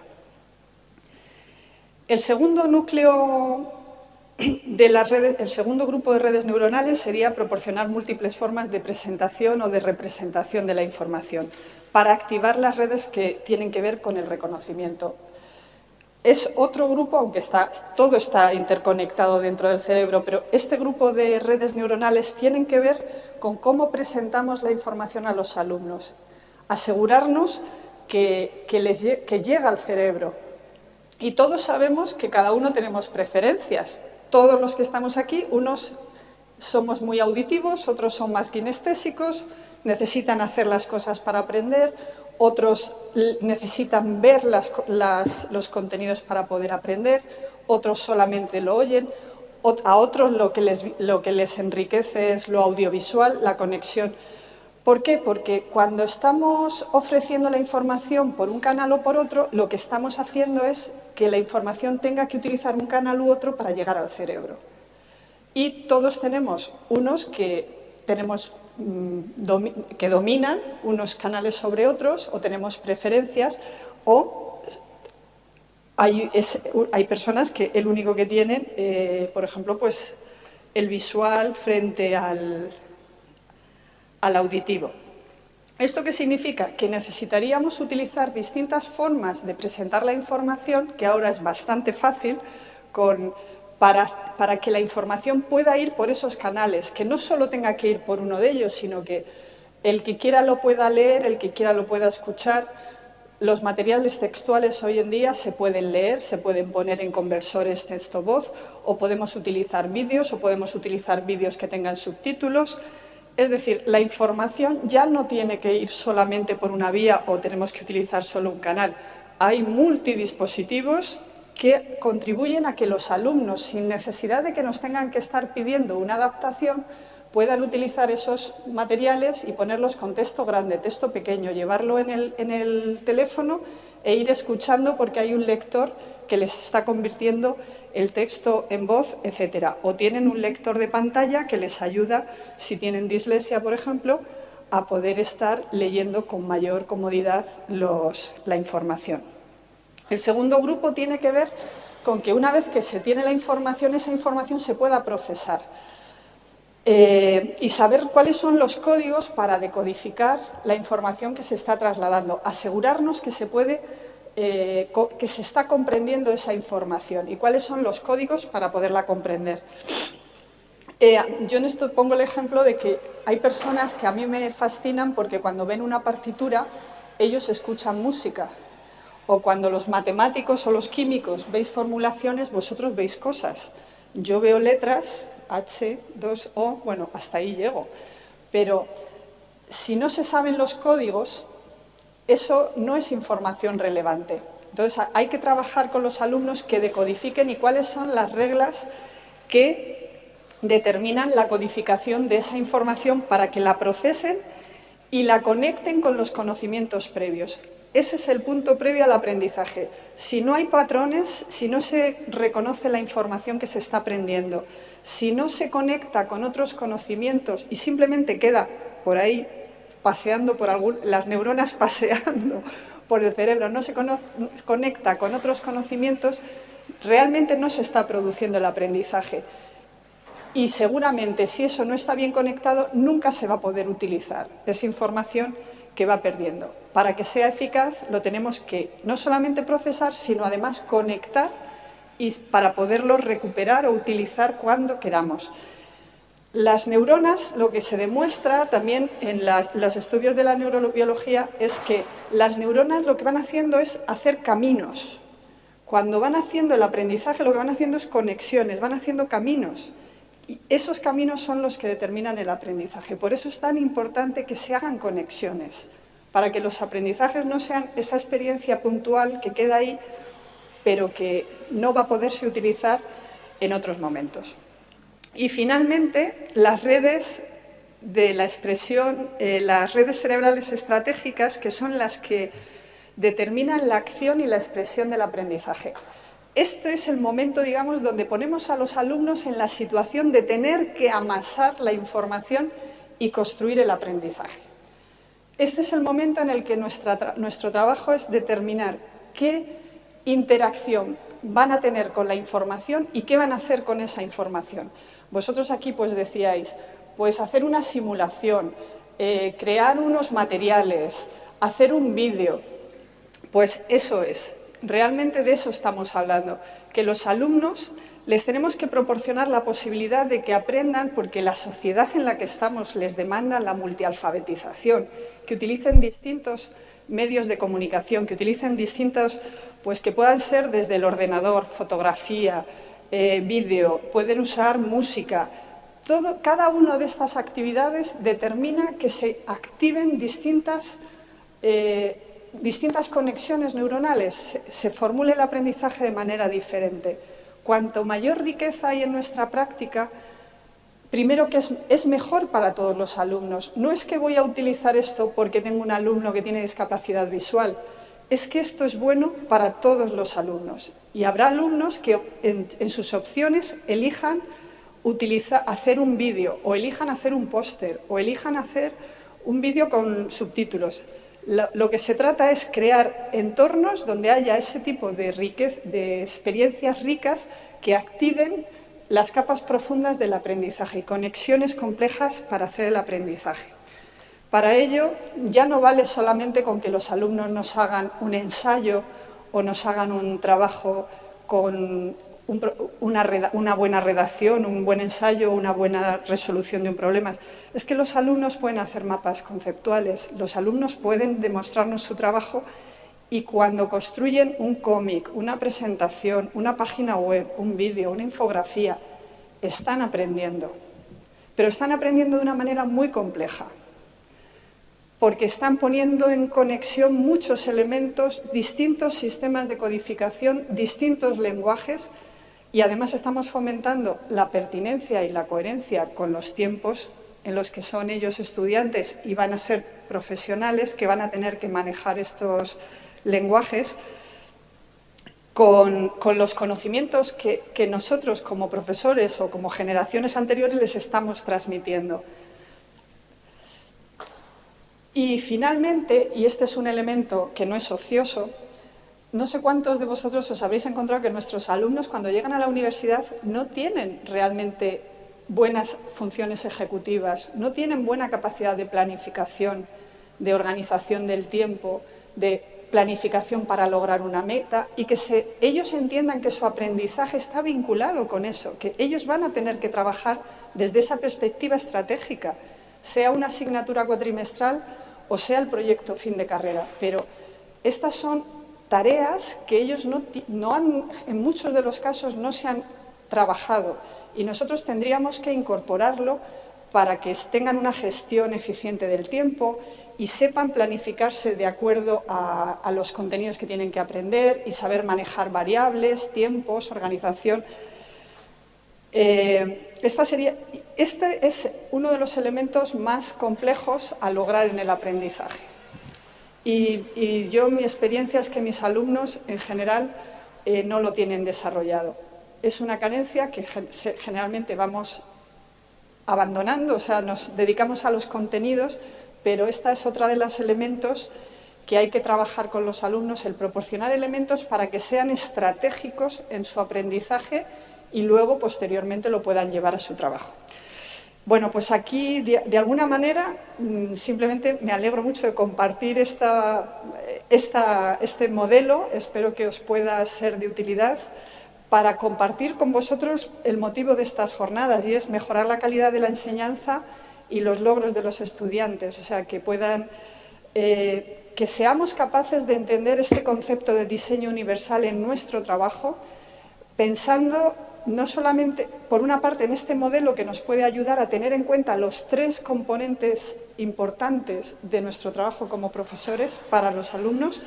El segundo núcleo de las redes, el segundo grupo de redes neuronales sería proporcionar múltiples formas de presentación o de representación de la información para activar las redes que tienen que ver con el reconocimiento. Es otro grupo, aunque todo está interconectado dentro del cerebro, pero este grupo de redes neuronales tienen que ver con cómo presentamos la información a los alumnos. Asegurarnos que llega al cerebro. Y todos sabemos que cada uno tenemos preferencias. Todos los que estamos aquí, unos somos muy auditivos, otros son más kinestésicos, necesitan hacer las cosas para aprender, otros necesitan ver los contenidos para poder aprender, otros solamente lo oyen, a otros lo que les enriquece es lo audiovisual, la conexión. ¿Por qué? Porque cuando estamos ofreciendo la información por un canal o por otro, lo que estamos haciendo es que la información tenga que utilizar un canal u otro para llegar al cerebro. Y todos tenemos unos que dominan unos canales sobre otros, o tenemos preferencias, o hay personas que el único que tienen, por ejemplo, pues el visual frente al auditivo. ¿Esto qué significa? Que necesitaríamos utilizar distintas formas de presentar la información, que ahora es bastante fácil, para que la información pueda ir por esos canales, que no solo tenga que ir por uno de ellos, sino que el que quiera lo pueda leer, el que quiera lo pueda escuchar. Los materiales textuales hoy en día se pueden leer, se pueden poner en conversores texto-voz, o podemos utilizar vídeos, o podemos utilizar vídeos que tengan subtítulos. Es decir, la información ya no tiene que ir solamente por una vía o tenemos que utilizar solo un canal. Hay multidispositivos que contribuyen a que los alumnos, sin necesidad de que nos tengan que estar pidiendo una adaptación, puedan utilizar esos materiales y ponerlos con texto grande, texto pequeño, llevarlo en el teléfono e ir escuchando porque hay un lector que les está convirtiendo el texto en voz, etc. O tienen un lector de pantalla que les ayuda, si tienen dislexia, por ejemplo, a poder estar leyendo con mayor comodidad la información. El segundo grupo tiene que ver con que una vez que se tiene la información, esa información se pueda procesar y saber cuáles son los códigos para decodificar la información que se está trasladando, asegurarnos que se está comprendiendo esa información y cuáles son los códigos para poderla comprender. Yo en esto pongo el ejemplo de que hay personas que a mí me fascinan porque cuando ven una partitura, ellos escuchan música. O cuando los matemáticos o los químicos veis formulaciones, vosotros veis cosas. Yo veo letras, H2O, bueno, hasta ahí llego. Pero si no se saben los códigos, eso no es información relevante. Entonces, hay que trabajar con los alumnos que decodifiquen y cuáles son las reglas que determinan la codificación de esa información para que la procesen y la conecten con los conocimientos previos. Ese es el punto previo al aprendizaje. Si no hay patrones, si no se reconoce la información que se está aprendiendo, si no se conecta con otros conocimientos y simplemente queda por ahí paseando las neuronas paseando por el cerebro, no se conecta con otros conocimientos, realmente no se está produciendo el aprendizaje. Y seguramente, si eso no está bien conectado, nunca se va a poder utilizar esa información que va perdiendo. Para que sea eficaz, lo tenemos que no solamente procesar, sino además conectar y para poderlo recuperar o utilizar cuando queramos. Las neuronas, lo que se demuestra también en los estudios de la neurobiología es que las neuronas lo que van haciendo es hacer caminos. Cuando van haciendo el aprendizaje, lo que van haciendo es conexiones, van haciendo caminos. Y esos caminos son los que determinan el aprendizaje. Por eso es tan importante que se hagan conexiones, para que los aprendizajes no sean esa experiencia puntual que queda ahí, pero que no va a poderse utilizar en otros momentos. Y finalmente, las redes de la expresión, las redes cerebrales estratégicas, que son las que determinan la acción y la expresión del aprendizaje. Este es el momento, digamos, donde ponemos a los alumnos en la situación de tener que amasar la información y construir el aprendizaje. Este es el momento en el que nuestro trabajo es determinar qué interacción van a tener con la información y qué van a hacer con esa información. Vosotros aquí pues decíais, pues hacer una simulación, crear unos materiales, hacer un vídeo. Pues eso es, realmente de eso estamos hablando, que los alumnos les tenemos que proporcionar la posibilidad de que aprendan, porque la sociedad en la que estamos les demanda la multialfabetización, que utilicen distintos medios de comunicación, que utilicen distintos, pues que puedan ser desde el ordenador, fotografía, vídeo, pueden usar música. Cada una de estas actividades determina que se activen distintas conexiones neuronales, se formule el aprendizaje de manera diferente. Cuanto mayor riqueza hay en nuestra práctica, primero que es mejor para todos los alumnos. No es que voy a utilizar esto porque tengo un alumno que tiene discapacidad visual, es que esto es bueno para todos los alumnos. Y habrá alumnos que en sus opciones elijan hacer un vídeo, o elijan hacer un póster, o elijan hacer un vídeo con subtítulos. Lo que se trata es crear entornos donde haya ese tipo de experiencias ricas que activen las capas profundas del aprendizaje y conexiones complejas para hacer el aprendizaje. Para ello, ya no vale solamente con que los alumnos nos hagan un ensayo o nos hagan un trabajo con una buena redacción, un buen ensayo, una buena resolución de un problema. Es que los alumnos pueden hacer mapas conceptuales, los alumnos pueden demostrarnos su trabajo y cuando construyen un cómic, una presentación, una página web, un vídeo, una infografía, están aprendiendo. Pero están aprendiendo de una manera muy compleja, porque están poniendo en conexión muchos elementos, distintos sistemas de codificación, distintos lenguajes, y además estamos fomentando la pertinencia y la coherencia con los tiempos en los que son ellos estudiantes y van a ser profesionales que van a tener que manejar estos lenguajes con los conocimientos que nosotros como profesores o como generaciones anteriores les estamos transmitiendo. Y finalmente, y este es un elemento que no es ocioso, no sé cuántos de vosotros os habréis encontrado que nuestros alumnos cuando llegan a la universidad no tienen realmente buenas funciones ejecutivas, no tienen buena capacidad de planificación, de organización del tiempo, de planificación para lograr una meta y que ellos entiendan que su aprendizaje está vinculado con eso, que ellos van a tener que trabajar desde esa perspectiva estratégica, sea una asignatura cuatrimestral o sea el proyecto fin de carrera. Pero estas son tareas que ellos en muchos de los casos no se han trabajado y nosotros tendríamos que incorporarlo para que tengan una gestión eficiente del tiempo y sepan planificarse de acuerdo a los contenidos que tienen que aprender y saber manejar variables, tiempos, organización. Este es uno de los elementos más complejos a lograr en el aprendizaje. Y mi experiencia es que mis alumnos, en general, no lo tienen desarrollado. Es una carencia que generalmente vamos abandonando, o sea, nos dedicamos a los contenidos, pero esta es otra de los elementos que hay que trabajar con los alumnos, el proporcionar elementos para que sean estratégicos en su aprendizaje y luego, posteriormente, lo puedan llevar a su trabajo. Bueno, pues aquí, de alguna manera, simplemente me alegro mucho de compartir este modelo. Espero que os pueda ser de utilidad para compartir con vosotros el motivo de estas jornadas, y es mejorar la calidad de la enseñanza y los logros de los estudiantes. O sea, que seamos capaces de entender este concepto de diseño universal en nuestro trabajo, pensando no solamente, por una parte, en este modelo que nos puede ayudar a tener en cuenta los 3 componentes importantes de nuestro trabajo como profesores para los alumnos,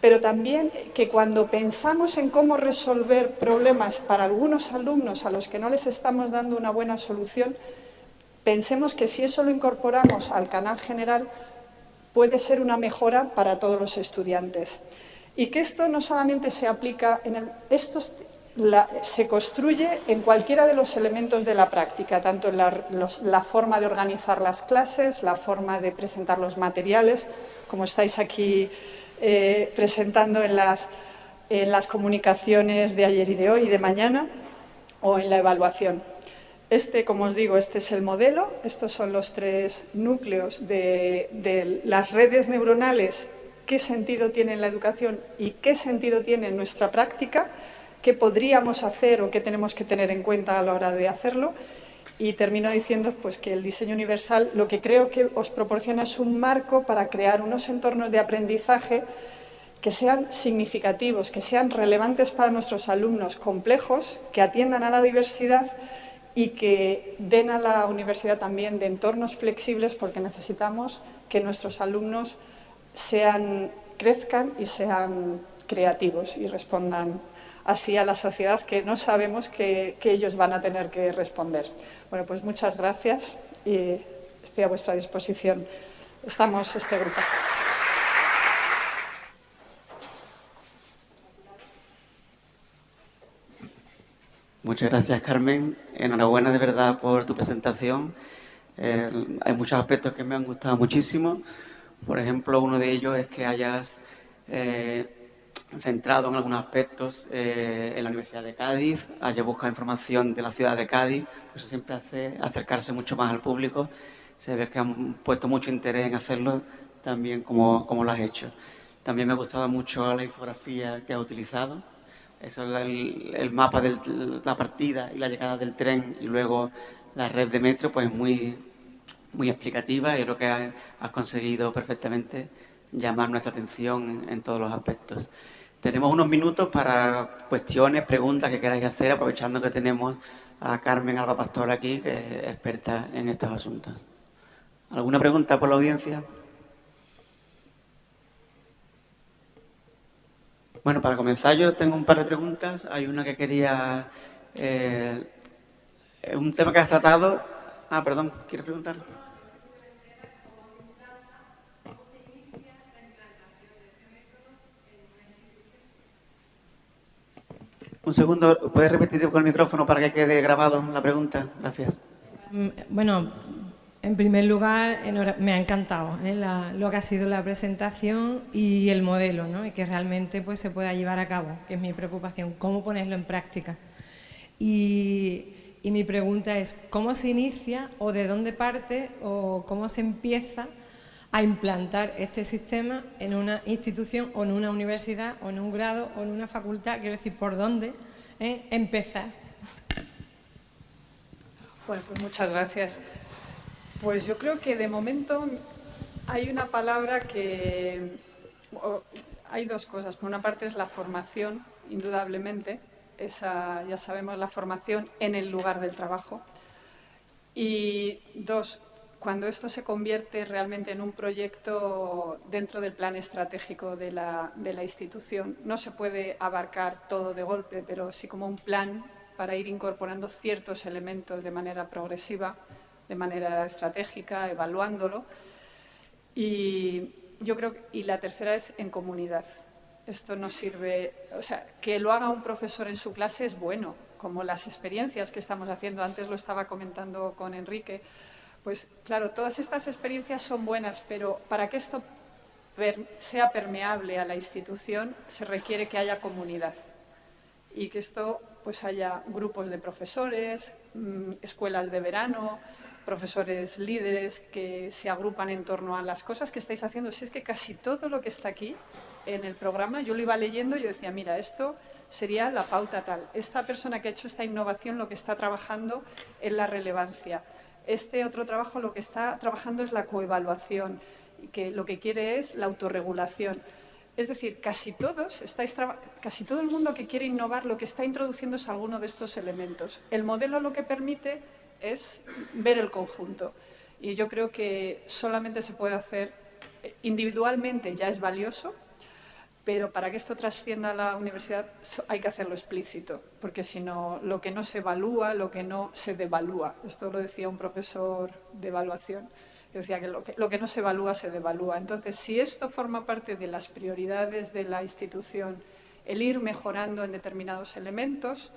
pero también que cuando pensamos en cómo resolver problemas para algunos alumnos a los que no les estamos dando una buena solución, pensemos que si eso lo incorporamos al canal general, puede ser una mejora para todos los estudiantes. Y que esto no solamente se aplica se construye en cualquiera de los elementos de la práctica, tanto en la forma de organizar las clases, la forma de presentar los materiales, como estáis aquí presentando en las comunicaciones de ayer y de hoy y de mañana, o en la evaluación. Como os digo, este es el modelo, estos son los 3 núcleos de las redes neuronales, qué sentido tiene en la educación y qué sentido tiene en nuestra práctica, qué podríamos hacer o qué tenemos que tener en cuenta a la hora de hacerlo. Y termino diciendo pues, que el diseño universal lo que creo que os proporciona es un marco para crear unos entornos de aprendizaje que sean significativos, que sean relevantes para nuestros alumnos, complejos, que atiendan a la diversidad y que den a la universidad también de entornos flexibles, porque necesitamos que nuestros alumnos crezcan y sean creativos y respondan así a la sociedad que no sabemos que ellos van a tener que responder. Bueno, pues muchas gracias y estoy a vuestra disposición. Estamos este grupo. Muchas gracias, Carmen. Enhorabuena de verdad por tu presentación. Hay muchos aspectos que me han gustado muchísimo. Por ejemplo, uno de ellos es que hayas centrado en algunos aspectos en la Universidad de Cádiz, hayas buscado información de la ciudad de Cádiz. Eso siempre hace acercarse mucho más al público. Se ve que han puesto mucho interés en hacerlo también como lo has hecho. También me ha gustado mucho la infografía que has utilizado. Eso es el mapa de la partida y la llegada del tren y luego la red de metro, pues muy explicativa, y creo que has conseguido perfectamente llamar nuestra atención en todos los aspectos. Tenemos unos minutos para cuestiones, preguntas que queráis hacer, aprovechando que tenemos a Carmen Alba Pastor aquí, que es experta en estos asuntos. ¿Alguna pregunta por la audiencia? Bueno, para comenzar yo tengo un par de preguntas. Hay una que quería... un tema que has tratado... Ah, perdón, ¿quieres preguntar? Un segundo, ¿puedes repetir con el micrófono para que quede grabado la pregunta? Gracias. Bueno, en primer lugar, me ha encantado lo que ha sido la presentación y el modelo, ¿no? Y que realmente pues, se pueda llevar a cabo, que es mi preocupación, cómo ponerlo en práctica. Y mi pregunta es, ¿cómo se inicia o de dónde parte o cómo se empieza a implantar este sistema en una institución o en una universidad o en un grado o en una facultad? Quiero decir, ¿por dónde empezar? Bueno, pues muchas gracias. Pues yo creo que de momento hay una palabra hay 2 cosas. Por una parte es la formación, indudablemente. Esa, ya sabemos, la formación en el lugar del trabajo. Y 2, cuando esto se convierte realmente en un proyecto dentro del plan estratégico de la institución, no se puede abarcar todo de golpe, pero sí como un plan para ir incorporando ciertos elementos de manera progresiva, de manera estratégica, evaluándolo. Y yo creo y la tercera es en comunidad. Esto no sirve, o sea, que lo haga un profesor en su clase es bueno, como las experiencias que estamos haciendo. Antes lo estaba comentando con Enrique. Pues claro, todas estas experiencias son buenas, pero para que esto sea permeable a la institución se requiere que haya comunidad y que esto pues haya grupos de profesores, escuelas de verano, profesores líderes que se agrupan en torno a las cosas que estáis haciendo. Si es que casi todo lo que está aquí en el programa, yo lo iba leyendo y yo decía, mira, esto sería la pauta tal. Esta persona que ha hecho esta innovación lo que está trabajando es la relevancia. Este otro trabajo lo que está trabajando es la coevaluación, que lo que quiere es la autorregulación. Es decir, casi todo el mundo que quiere innovar lo que está introduciendo es alguno de estos elementos. El modelo lo que permite es ver el conjunto. Y yo creo que solamente se puede hacer individualmente, ya es valioso, pero para que esto trascienda a la universidad hay que hacerlo explícito, porque si no, lo que no se evalúa, lo que no se devalúa. Esto lo decía un profesor de evaluación, que decía que lo que no se evalúa se devalúa. Entonces, si esto forma parte de las prioridades de la institución, el ir mejorando en determinados elementos,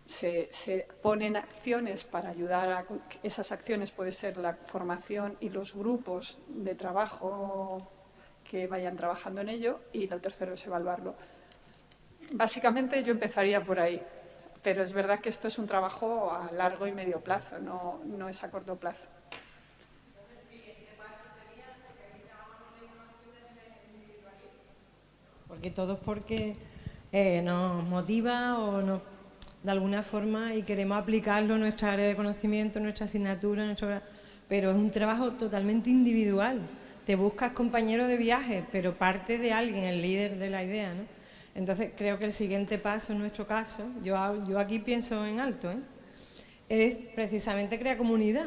se ponen acciones para ayudar a esas acciones, puede ser la formación y los grupos de trabajo que vayan trabajando en ello, y lo tercero es evaluarlo. Básicamente yo empezaría por ahí, pero es verdad que esto es un trabajo a largo y medio plazo, no es a corto plazo. Porque todos nos motiva o nos, de alguna forma, y queremos aplicarlo en nuestra área de conocimiento, en nuestra asignatura, pero es un trabajo totalmente individual. Te buscas compañeros de viaje, pero parte de alguien, el líder de la idea, ¿no? Entonces, creo que el siguiente paso, en nuestro caso, yo aquí pienso en alto, es precisamente crear comunidad.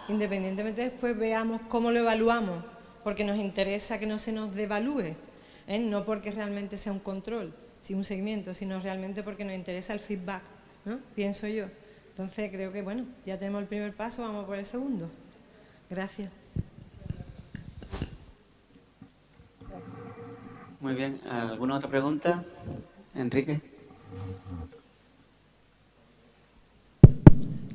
Independientemente después veamos cómo lo evaluamos, porque nos interesa que no se nos devalúe, no porque realmente sea un control, un seguimiento, sino realmente porque nos interesa el feedback, ¿no? Pienso yo. Entonces, creo que, bueno, ya tenemos el primer paso, vamos por el segundo. Gracias. Muy bien. ¿Alguna otra pregunta? Enrique.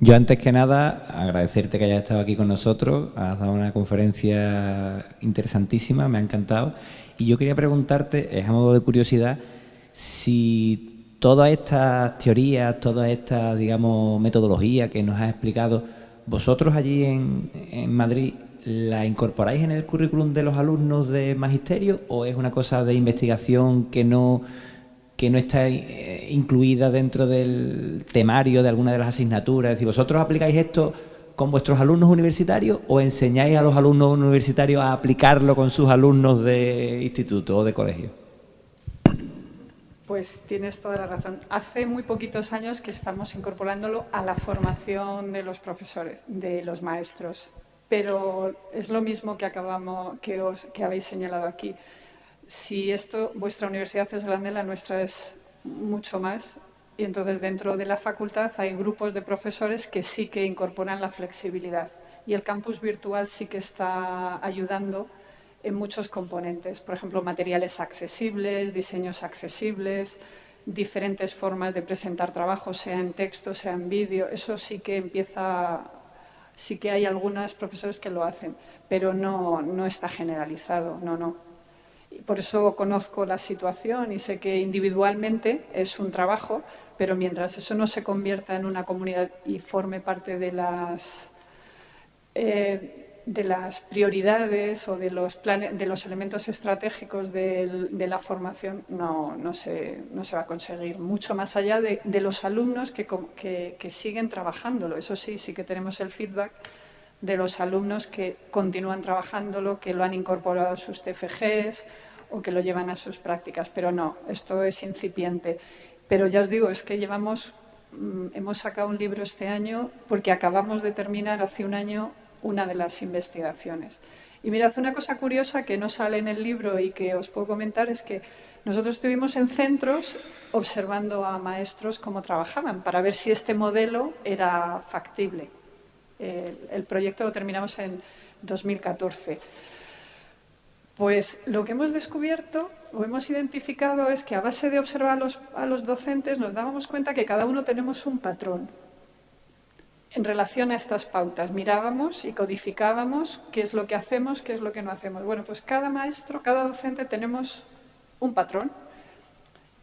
Yo, antes que nada, agradecerte que hayas estado aquí con nosotros. Has dado una conferencia interesantísima, me ha encantado. Y yo quería preguntarte, es a modo de curiosidad, si todas estas teorías, toda esta, digamos, metodología que nos has explicado, vosotros allí en Madrid, ¿la incorporáis en el currículum de los alumnos de magisterio o es una cosa de investigación que no está incluida dentro del temario de alguna de las asignaturas? Es decir, ¿vosotros aplicáis esto con vuestros alumnos universitarios o enseñáis a los alumnos universitarios a aplicarlo con sus alumnos de instituto o de colegio? Pues tienes toda la razón. Hace muy poquitos años que estamos incorporándolo a la formación de los profesores, de los maestros. Pero es lo mismo que habéis señalado aquí. Si vuestra universidad es grande, la nuestra es mucho más. Y entonces dentro de la facultad hay grupos de profesores que sí que incorporan la flexibilidad. Y el campus virtual sí que está ayudando en muchos componentes. Por ejemplo, materiales accesibles, diseños accesibles, diferentes formas de presentar trabajos, sea en texto, sea en vídeo. Eso sí que sí que hay algunos profesores que lo hacen, pero no está generalizado, no. Y por eso conozco la situación y sé que individualmente es un trabajo, pero mientras eso no se convierta en una comunidad y forme parte de las prioridades o de los planes, de los elementos estratégicos de la formación, no se va a conseguir. Mucho más allá de los alumnos que siguen trabajándolo. Eso sí que tenemos el feedback de los alumnos que continúan trabajándolo, que lo han incorporado a sus TFGs o que lo llevan a sus prácticas. Pero no, esto es incipiente. Pero ya os digo, es que hemos sacado un libro este año porque acabamos de terminar hace un año una de las investigaciones. Y mirad, una cosa curiosa que no sale en el libro y que os puedo comentar es que nosotros estuvimos en centros observando a maestros cómo trabajaban para ver si este modelo era factible. El proyecto lo terminamos en 2014. Pues lo que hemos descubierto o hemos identificado es que a base de observar a los docentes nos dábamos cuenta que cada uno tenemos un patrón en relación a estas pautas. Mirábamos y codificábamos qué es lo que hacemos, qué es lo que no hacemos. Bueno, pues cada maestro, cada docente tenemos un patrón.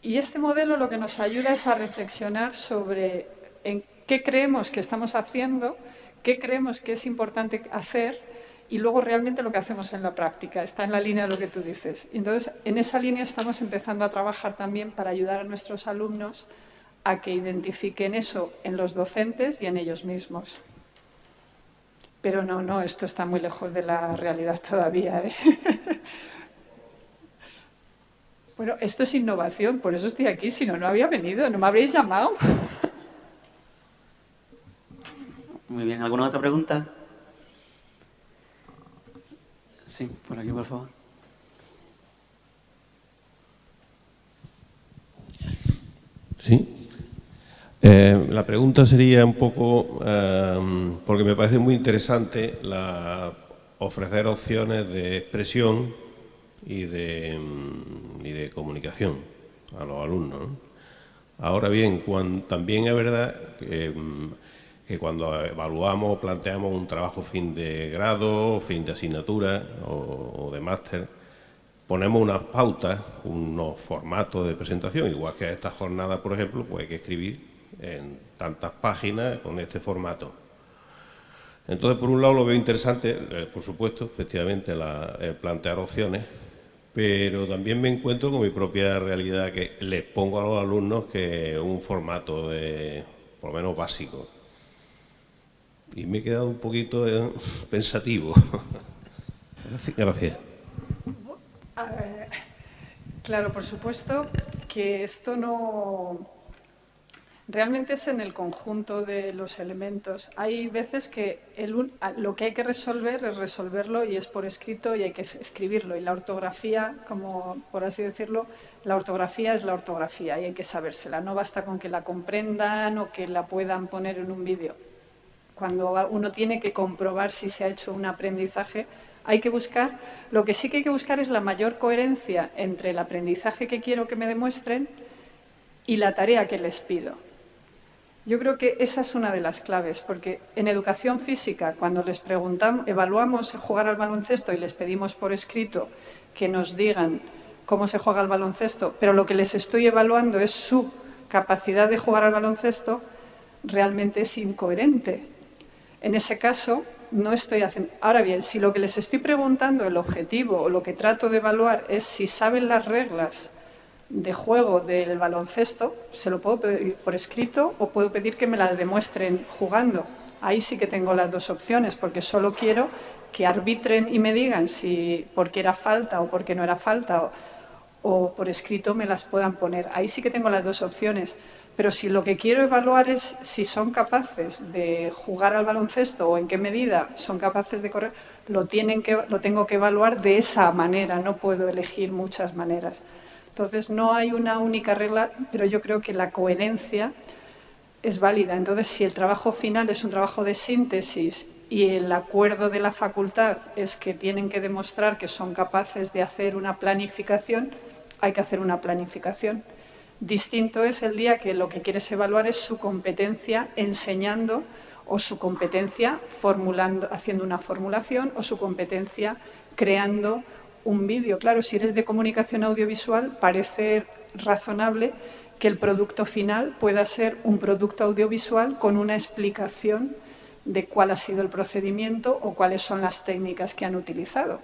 Y este modelo lo que nos ayuda es a reflexionar sobre en qué creemos que estamos haciendo, qué creemos que es importante hacer y luego realmente lo que hacemos en la práctica. Está en la línea de lo que tú dices. Y entonces, en esa línea estamos empezando a trabajar también para ayudar a nuestros alumnos a que identifiquen eso en los docentes y en ellos mismos. Pero no, esto está muy lejos de la realidad todavía, ¿eh? Bueno, esto es innovación, por eso estoy aquí, si no, no habría venido, no me habríais llamado. Muy bien, ¿alguna otra pregunta? Sí, por aquí, por favor. Sí. La pregunta sería un poco, porque me parece muy interesante ofrecer opciones de expresión y de comunicación a los alumnos, ¿no? Ahora bien, también es verdad que cuando evaluamos o planteamos un trabajo fin de grado, fin de asignatura o de máster, ponemos unas pautas, unos formatos de presentación, igual que a esta jornada, por ejemplo, pues hay que escribir en tantas páginas con este formato. Entonces, por un lado lo veo interesante, por supuesto, efectivamente, plantear opciones, pero también me encuentro con mi propia realidad, que les pongo a los alumnos que un formato por lo menos básico. Y me he quedado un poquito pensativo. Gracias. Claro, por supuesto que esto no... Realmente es en el conjunto de los elementos. Hay veces que lo que hay que resolver es resolverlo y es por escrito y hay que escribirlo. Y la ortografía, como por así decirlo, la ortografía es la ortografía y hay que sabérsela. No basta con que la comprendan o que la puedan poner en un vídeo. Cuando uno tiene que comprobar si se ha hecho un aprendizaje, hay que buscar, lo que sí que hay que buscar es la mayor coherencia entre el aprendizaje que quiero que me demuestren y la tarea que les pido. Yo creo que esa es una de las claves, porque en educación física, cuando les preguntamos, evaluamos jugar al baloncesto y les pedimos por escrito que nos digan cómo se juega al baloncesto, pero lo que les estoy evaluando es su capacidad de jugar al baloncesto, realmente es incoherente. En ese caso, no estoy haciendo... Ahora bien, si lo que les estoy preguntando, el objetivo o lo que trato de evaluar es si saben las reglas de juego del baloncesto, se lo puedo pedir por escrito o puedo pedir que me las demuestren jugando. Ahí sí que tengo las dos opciones, porque solo quiero que arbitren y me digan si porque era falta o porque no era falta o por escrito me las puedan poner. Ahí sí que tengo las dos opciones. Pero si lo que quiero evaluar es si son capaces de jugar al baloncesto o en qué medida son capaces de correr, lo tengo que evaluar de esa manera, no puedo elegir muchas maneras. Entonces, no hay una única regla, pero yo creo que la coherencia es válida. Entonces, si el trabajo final es un trabajo de síntesis y el acuerdo de la facultad es que tienen que demostrar que son capaces de hacer una planificación, hay que hacer una planificación. Distinto es el día que lo que quieres evaluar es su competencia enseñando o su competencia haciendo una formulación o su competencia creando un vídeo. Claro, si eres de comunicación audiovisual, parece razonable que el producto final pueda ser un producto audiovisual con una explicación de cuál ha sido el procedimiento o cuáles son las técnicas que han utilizado.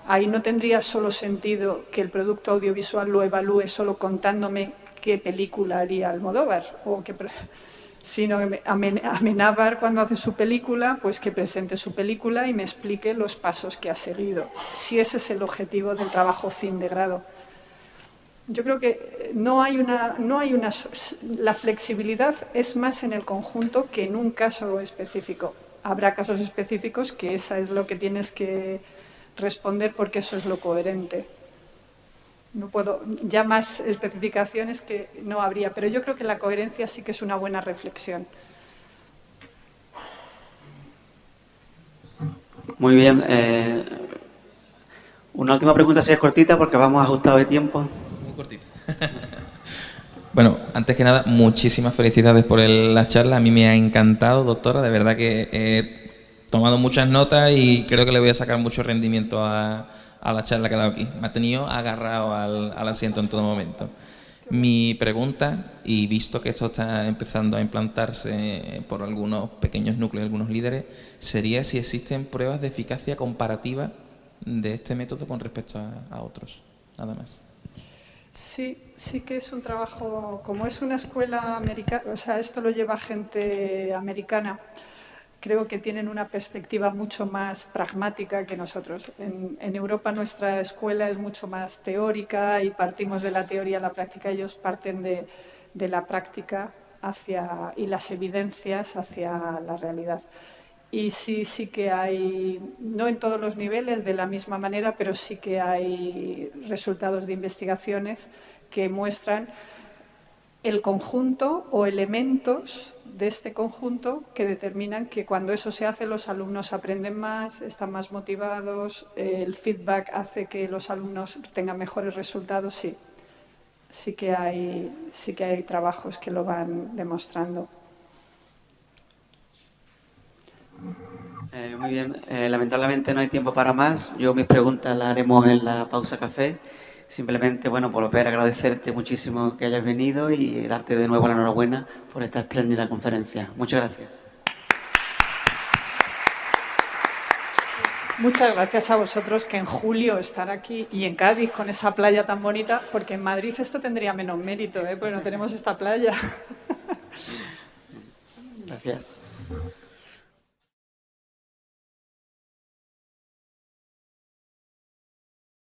Ahí no tendría solo sentido que el producto audiovisual lo evalúe solo contándome qué película haría Almodóvar, sino Amenábar, cuando hace su película, pues que presente su película y me explique los pasos que ha seguido, si ese es el objetivo del trabajo fin de grado. Yo creo que la flexibilidad es más en el conjunto que en un caso específico. Habrá casos específicos que esa es lo que tienes que responder porque eso es lo coherente. No puedo, ya más especificaciones que no habría, pero yo creo que la coherencia sí que es una buena reflexión. Muy bien. Una última pregunta, si es cortita, porque vamos ajustados de tiempo. Muy cortita. Bueno, antes que nada, muchísimas felicidades por la charla. A mí me ha encantado, doctora. De verdad que he tomado muchas notas y creo que le voy a sacar mucho rendimiento a la charla que ha dado aquí. Me ha tenido agarrado al asiento en todo momento. Mi pregunta, y visto que esto está empezando a implantarse por algunos pequeños núcleos, algunos líderes, sería si existen pruebas de eficacia comparativa de este método con respecto a otros. Nada más. Sí que es un trabajo, como es una escuela americana, o sea, esto lo lleva gente americana, creo que tienen una perspectiva mucho más pragmática que nosotros. En Europa nuestra escuela es mucho más teórica y partimos de la teoría a la práctica. Ellos parten de la práctica y las evidencias hacia la realidad. Y sí que hay, no en todos los niveles de la misma manera, pero sí que hay resultados de investigaciones que muestran el conjunto o elementos de este conjunto que determinan que cuando eso se hace los alumnos aprenden más, están más motivados, el feedback hace que los alumnos tengan mejores resultados. Sí que hay trabajos que lo van demostrando. Muy bien, lamentablemente no hay tiempo para más. Yo mis preguntas las haremos en la pausa café. Simplemente, bueno, por volver a agradecerte muchísimo que hayas venido y darte de nuevo la enhorabuena por esta espléndida conferencia. Muchas gracias. Muchas gracias a vosotros, que en julio estar aquí y en Cádiz con esa playa tan bonita, porque en Madrid esto tendría menos mérito, porque no tenemos esta playa. Gracias.